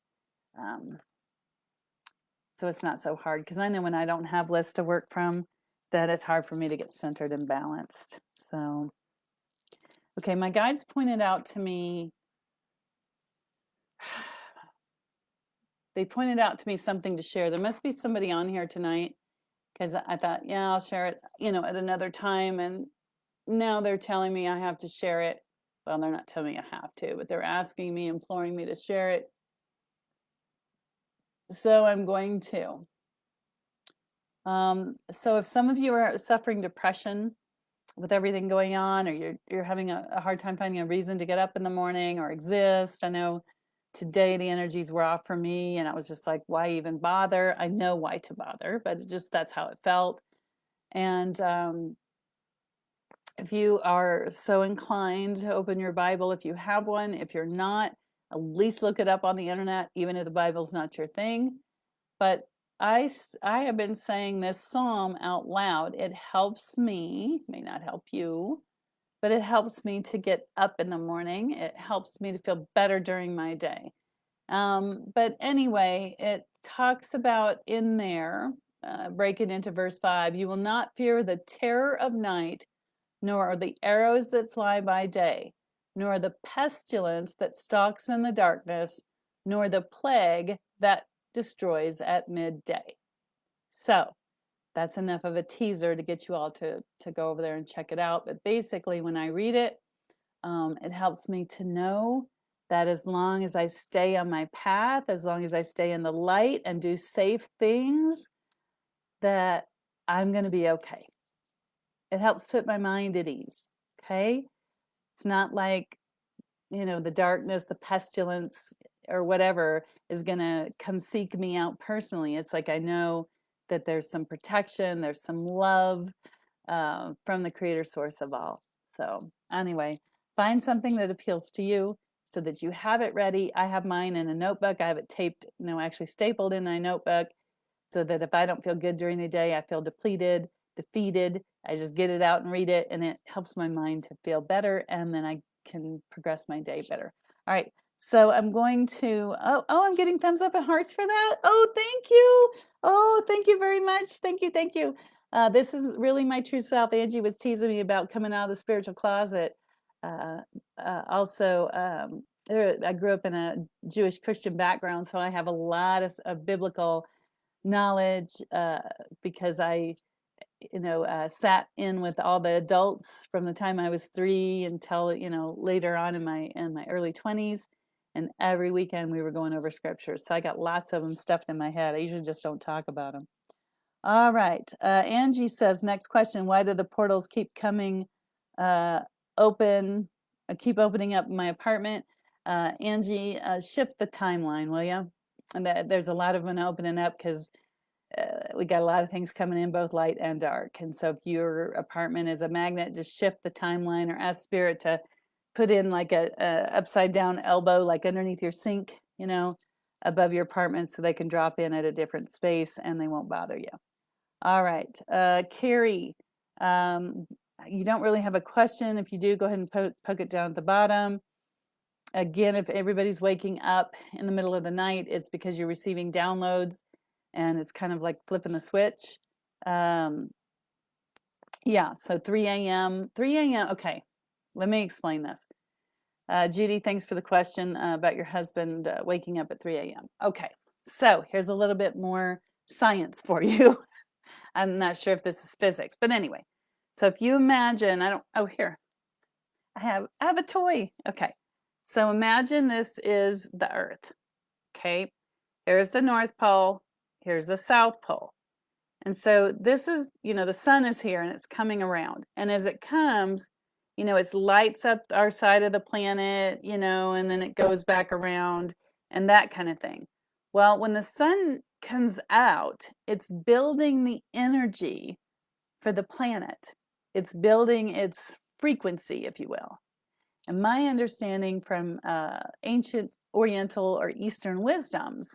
Speaker 1: so hard. Because I know when I don't have lists to work from, that it's hard for me to get centered and balanced. So, okay, my guides pointed out to me, they pointed out to me something to share. There must be somebody on here tonight, because I thought, yeah, I'll share it, at another time. And now they're telling me I have to share it. Well, they're not telling me I have to, but they're asking me, imploring me to share it. So I'm going to. So if some of you are suffering depression with everything going on, or you're having a hard time finding a reason to get up in the morning or exist, I know today the energies were off for me, and I was just like, why even bother? I know why to bother, but that's how it felt. And if you are so inclined to open your Bible, if you have one, if you're not, at least look it up on the internet, even if the Bible's not your thing. But I have been saying this psalm out loud. It helps me, may not help you, but it helps me to get up in the morning. It helps me to feel better during my day. But anyway, it talks about in there, break it into verse 5, you will not fear the terror of night, nor the arrows that fly by day, nor the pestilence that stalks in the darkness, nor the plague that destroys at midday. So that's enough of a teaser to get you all to go over there and check it out. But basically, when I read it, it helps me to know that as long as I stay on my path, as long as I stay in the light and do safe things, that I'm going to be okay. It helps put my mind at ease. Okay. It's not like, the darkness, the pestilence, or whatever is going to come seek me out personally. It's like I know that there's some protection, there's some love from the creator source of all. So anyway, find something that appeals to you so that you have it ready. I have mine in a notebook. I have it taped, actually stapled in my notebook, so that if I don't feel good during the day, I feel depleted, defeated, I just get it out and read it, and it helps my mind to feel better, and then I can progress my day better. All right, so I'm going to, I'm getting thumbs up and hearts for that. Oh, thank you. Oh, thank you very much. Thank you, thank you. This is really my true self. Angie was teasing me about coming out of the spiritual closet. Also, I grew up in a Jewish Christian background, so I have a lot of biblical knowledge because I sat in with all the adults from the time I was 3 until later on in my early 20s, and every weekend we were going over scriptures, so I got lots of them stuffed in my head. I usually just don't talk about them. All right, Angie says, next question, why do the portals keep coming open, keep opening up in my apartment? Angie, shift the timeline, will you? And there's a lot of them opening up because we got a lot of things coming in, both light and dark. And so if your apartment is a magnet, just shift the timeline or ask spirit to put in like a upside down elbow, like underneath your sink, above your apartment, so they can drop in at a different space and they won't bother you. All right, Carrie, you don't really have a question. If you do, go ahead and poke it down at the bottom. Again, if everybody's waking up in the middle of the night, it's because you're receiving downloads, and it's kind of like flipping the switch. Yeah, so 3 a.m. Okay, let me explain this. Judy, thanks for the question about your husband waking up at 3 a.m. Okay, so here's a little bit more science for you. I'm not sure if this is physics, but anyway. So if you imagine, here, I have a toy. Okay, so imagine this is the Earth. Okay, here's the North Pole, here's the South Pole. And so this is, the sun is here and it's coming around. And as it comes, it lights up our side of the planet, and then it goes back around and that kind of thing. Well, when the sun comes out, it's building the energy for the planet. It's building its frequency, if you will. And my understanding from ancient Oriental or Eastern wisdoms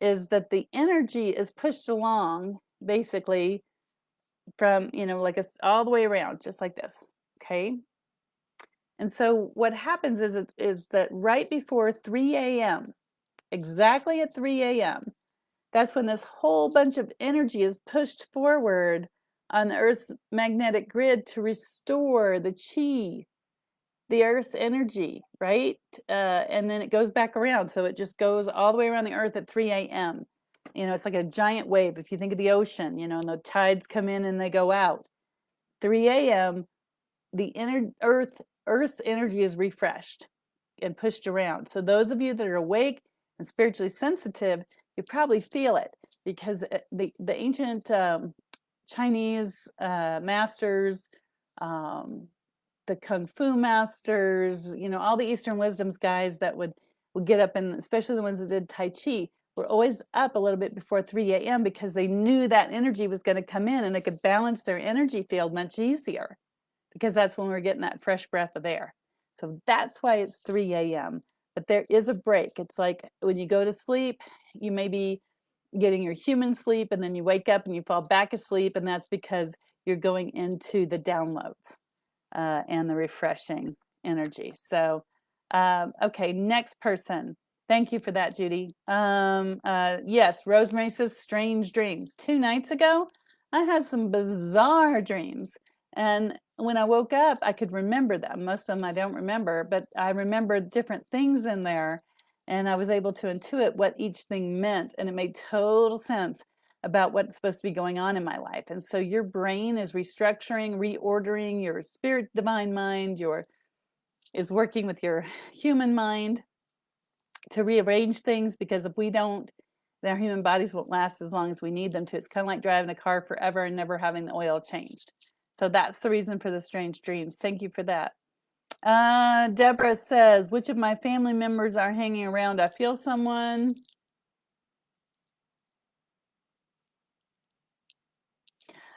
Speaker 1: is that the energy is pushed along basically from, like all the way around, just like this, okay? And so what happens is that right before 3 a.m., exactly at 3 a.m., that's when this whole bunch of energy is pushed forward on the Earth's magnetic grid to restore the chi the Earth's energy, right? And then it goes back around. So it just goes all the way around the Earth at 3 a.m. It's like a giant wave. If you think of the ocean, and the tides come in and they go out. 3 a.m., the Earth's energy is refreshed and pushed around. So those of you that are awake and spiritually sensitive, you probably feel it, because the ancient Chinese masters, the Kung Fu masters, all the Eastern wisdoms guys that would get up, and especially the ones that did Tai Chi, were always up a little bit before 3 a.m. because they knew that energy was going to come in and they could balance their energy field much easier, because that's when we're getting that fresh breath of air. So that's why it's 3 a.m. But there is a break. It's like when you go to sleep, you may be getting your human sleep, and then you wake up and you fall back asleep, and that's because you're going into the downloads and the refreshing energy. So, okay, next person. Thank you for that, Judy. Yes, Rosemary says strange dreams. 2 nights ago, I had some bizarre dreams. And when I woke up, I could remember them. Most of them I don't remember, but I remembered different things in there. And I was able to intuit what each thing meant. And it made total sense about what's supposed to be going on in my life. And so your brain is restructuring, reordering. Your spirit divine mind is working with your human mind to rearrange things, because if we don't, then our human bodies won't last as long as we need them to. It's kind of like driving a car forever and never having the oil changed. So that's the reason for the strange dreams. Thank you for that. Deborah says, which of my family members are hanging around? I feel someone.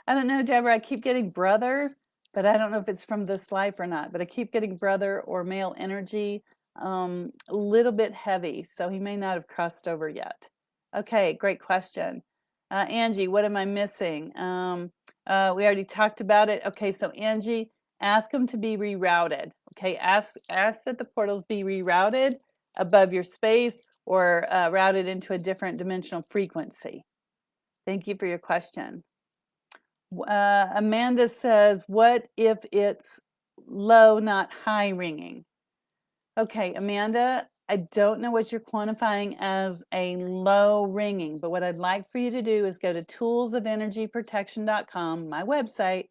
Speaker 1: I don't know, Deborah. I keep getting brother, but I don't know if it's from this life or not. But I keep getting brother or male energy, a little bit heavy. So he may not have crossed over yet. Okay, great question. Angie, what am I missing? We already talked about it. Okay, so Angie, ask them to be rerouted. Okay, ask that the portals be rerouted above your space, or routed into a different dimensional frequency. Thank you for your question. Amanda says, what if it's low, not high ringing? Okay, Amanda, I don't know what you're quantifying as a low ringing, but what I'd like for you to do is go to toolsofenergyprotection.com, my website,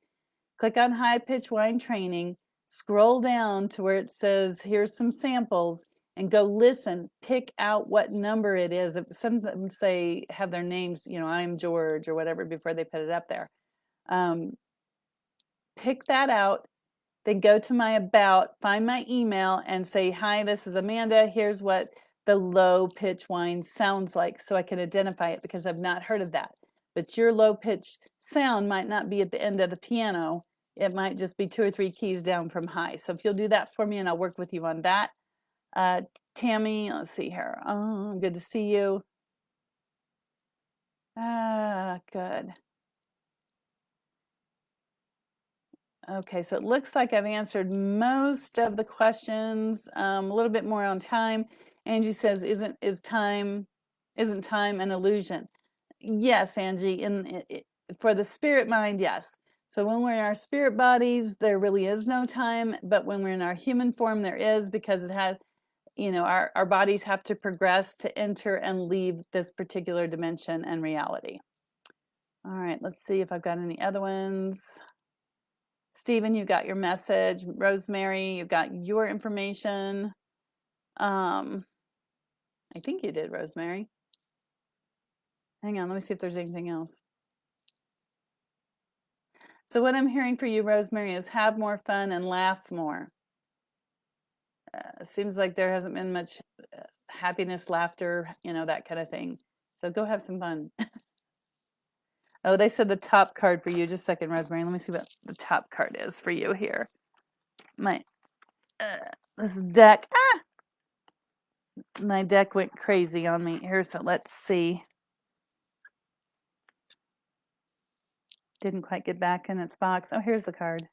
Speaker 1: click on High Pitch Whine Training, scroll down to where it says, here's some samples, and go listen, pick out what number it is. If some of them say, have their names, I'm George or whatever before they put it up there. Pick that out, then go to my about, find my email, and say, hi, this is Amanda. Here's what the low pitch whine sounds like, so I can identify it, because I've not heard of that. But your low pitch sound might not be at the end of the piano. It might just be 2 or 3 keys down from high. So if you'll do that for me, and I'll work with you on that. Tammy, let's see here. Oh, good to see you. Good. Okay, so it looks like I've answered most of the questions. A little bit more on time. Angie says, isn't time an illusion? Yes, Angie. For the spirit mind, yes. So when we're in our spirit bodies, there really is no time. But when we're in our human form, there is, because it has, our bodies have to progress to enter and leave this particular dimension and reality. All right, let's see if I've got any other ones. Stephen, you got your message. Rosemary, you got your information. I think you did, Rosemary. Hang on, let me see if there's anything else. So what I'm hearing for you, Rosemary, is have more fun and laugh more. Seems like there hasn't been much happiness, laughter, that kind of thing. So go have some fun. Oh, they said the top card for you. Just a second, Rosemary. Let me see what the top card is for you here. This deck. My deck went crazy on me here, so let's see. Didn't quite get back in its box. Oh, here's the card.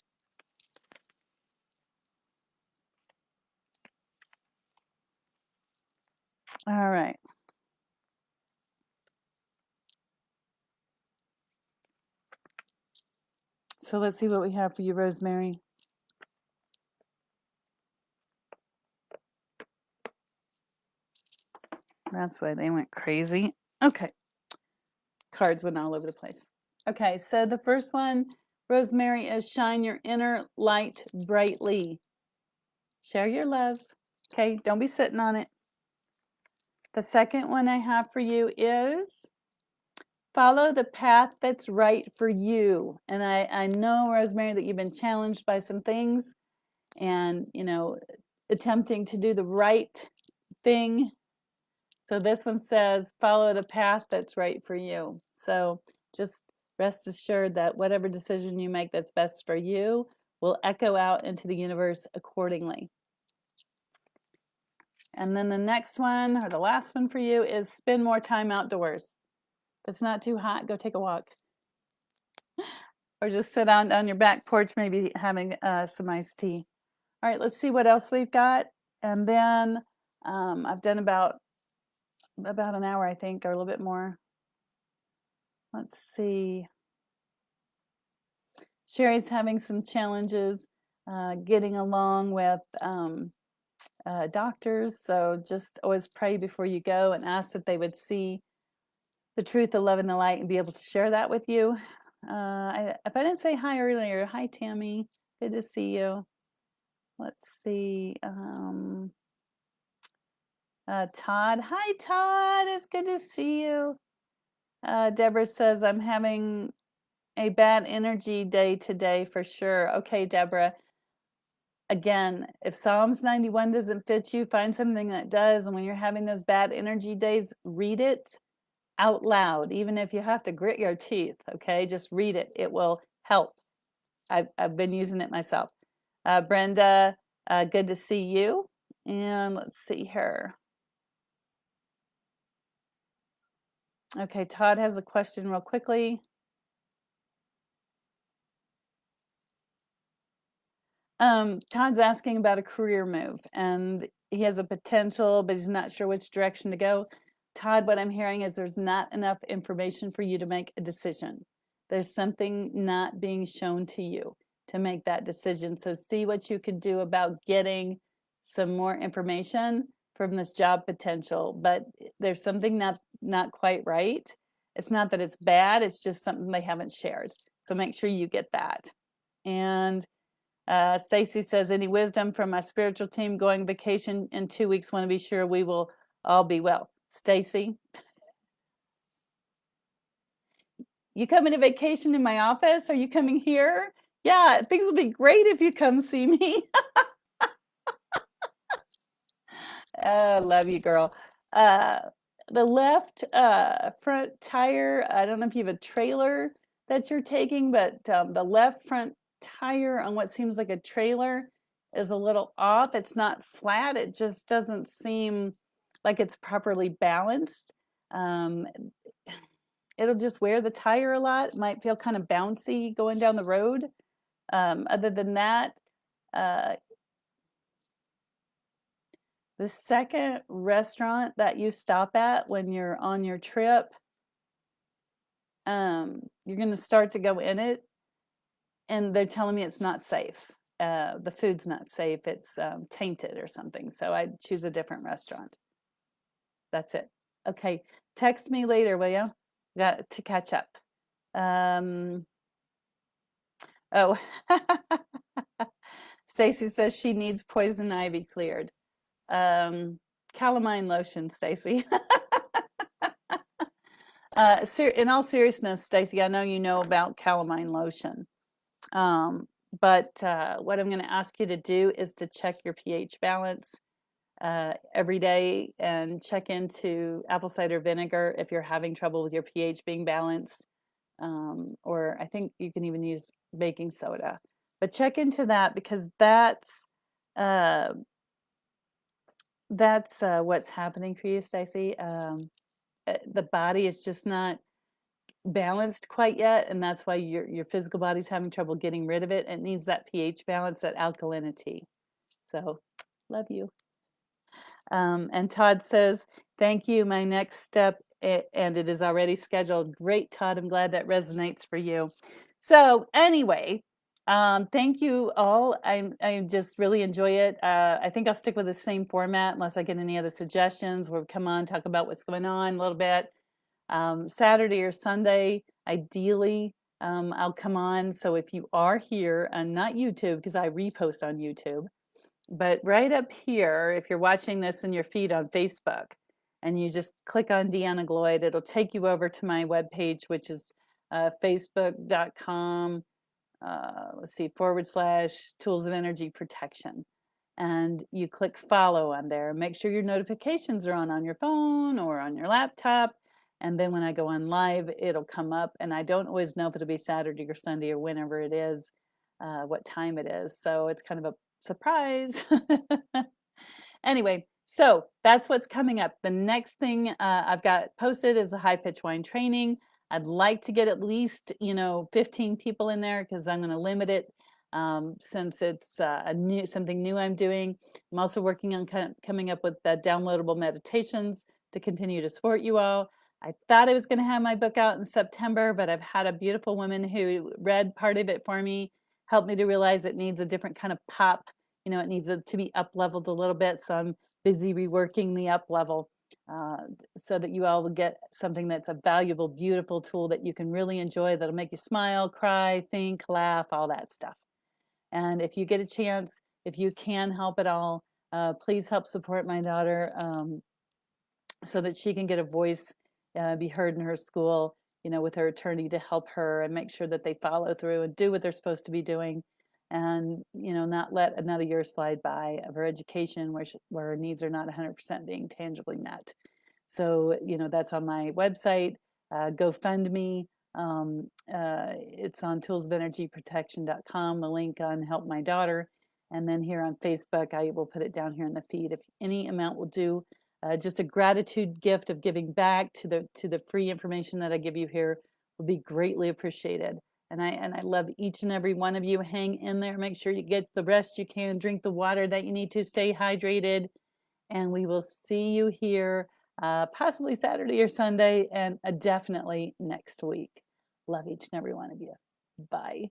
Speaker 1: All right. So let's see what we have for you, Rosemary. That's why they went crazy. Okay. Cards went all over the place. Okay, so the first one, Rosemary, is shine your inner light brightly. Share your love. Okay, don't be sitting on it. The second one I have for you is follow the path that's right for you. And I know, Rosemary, that you've been challenged by some things and, attempting to do the right thing. So this one says, follow the path that's right for you. So just rest assured that whatever decision you make that's best for you will echo out into the universe accordingly. And then the next one, or the last one for you, is spend more time outdoors. If it's not too hot, go take a walk. Or just sit on your back porch, maybe having some iced tea. All right, let's see what else we've got. And then I've done about an hour, I think, or a little bit more. Let's see. Sherry's having some challenges getting along with doctors. So just always pray before you go and ask that they would see the truth, the love, and the light and be able to share that with you. If I didn't say hi earlier, hi, Tammy. Good to see you. Let's see. Todd. Hi, Todd. It's good to see you. Deborah says, I'm having a bad energy day today for sure. Okay, Deborah. Again, if Psalms 91 doesn't fit you, find something that does. And when you're having those bad energy days, read it out loud, even if you have to grit your teeth. Okay, just read it. It will help. I've been using it myself. Brenda, good to see you. And let's see here. Okay, Todd has a question real quickly. Todd's asking about a career move, and he has a potential, but he's not sure which direction to go. Todd, what I'm hearing is there's not enough information for you to make a decision. There's something not being shown to you to make that decision. So see what you can do about getting some more information from this job potential. But there's something not quite right. It's not that it's bad, it's just something they haven't shared. So make sure you get that. And Stacy says, any wisdom from my spiritual team going vacation in 2 weeks? Want to be sure we will all be well. Stacy, you coming to vacation in my office? Are you coming here? Yeah, things will be great if you come see me. Love you, girl. The left front tire, I don't know if you have a trailer that you're taking, but the left front tire on what seems like a trailer is a little off. It's not flat. It just doesn't seem like it's properly balanced. It'll just wear the tire a lot. It might feel kind of bouncy going down the road. Other than that, the second restaurant that you stop at when you're on your trip, you're going to start to go in it, and they're telling me it's not safe. The food's not safe. It's tainted or something. So I'd choose a different restaurant. That's it. Okay. Text me later, will you? Got to catch up. Oh, Stacy says she needs poison ivy cleared. Calamine lotion, Stacy. In all seriousness, Stacy, I know you know about calamine lotion. But what I'm going to ask you to do is to check your pH balance every day and check into apple cider vinegar if you're having trouble with your pH being balanced. Or I think you can even use baking soda. But check into that, because that's what's happening for you, Stacy. The body is just not balanced quite yet, and that's why your physical body's having trouble getting rid of it. It needs that pH balance, that alkalinity. So, love you. And Todd says, thank you. My next step, and it is already scheduled. Great, Todd. I'm glad that resonates for you. So anyway, Thank you all. I just really enjoy it. I think I'll stick with the same format unless I get any other suggestions. We'll come on, talk about what's going on a little bit. Saturday or Sunday, ideally, I'll come on. So if you are here, and not YouTube, because I repost on YouTube, but right up here, if you're watching this in your feed on Facebook, and you just click on Deanna Gloyd, it'll take you over to my webpage, which is facebook.com, let's see, / tools of energy protection. And you click follow on there. Make sure your notifications are on your phone or on your laptop. And then when I go on live, it'll come up. And I don't always know if it'll be Saturday or Sunday or whenever it is, what time it is. So it's kind of a surprise. Anyway, so that's what's coming up. The next thing I've got posted is the high pitch whine training. I'd like to get at least 15 people in there because I'm going to limit it since it's something new I'm doing. I'm also working on coming up with downloadable meditations to continue to support you all. I thought I was going to have my book out in September, but I've had a beautiful woman who read part of it for me, helped me to realize it needs a different kind of pop. It needs to be up leveled a little bit. So I'm busy reworking the up level so that you all will get something that's a valuable, beautiful tool that you can really enjoy, that'll make you smile, cry, think, laugh, all that stuff. And if you get a chance, if you can help at all, please help support my daughter so that she can get a voice, be heard in her school, with her attorney to help her and make sure that they follow through and do what they're supposed to be doing, and not let another year slide by of her education where her needs are not 100% being tangibly met. So that's on my website, GoFundMe. It's on toolsofenergyprotection.com, the link on Help My Daughter. And then here on Facebook, I will put it down here in the feed. If any amount will do, just a gratitude gift of giving back to the free information that I give you here will be greatly appreciated. And I love each and every one of you. Hang in there. Make sure you get the rest you can. Drink the water that you need to. Stay hydrated. And we will see you here possibly Saturday or Sunday, and definitely next week. Love each and every one of you. Bye.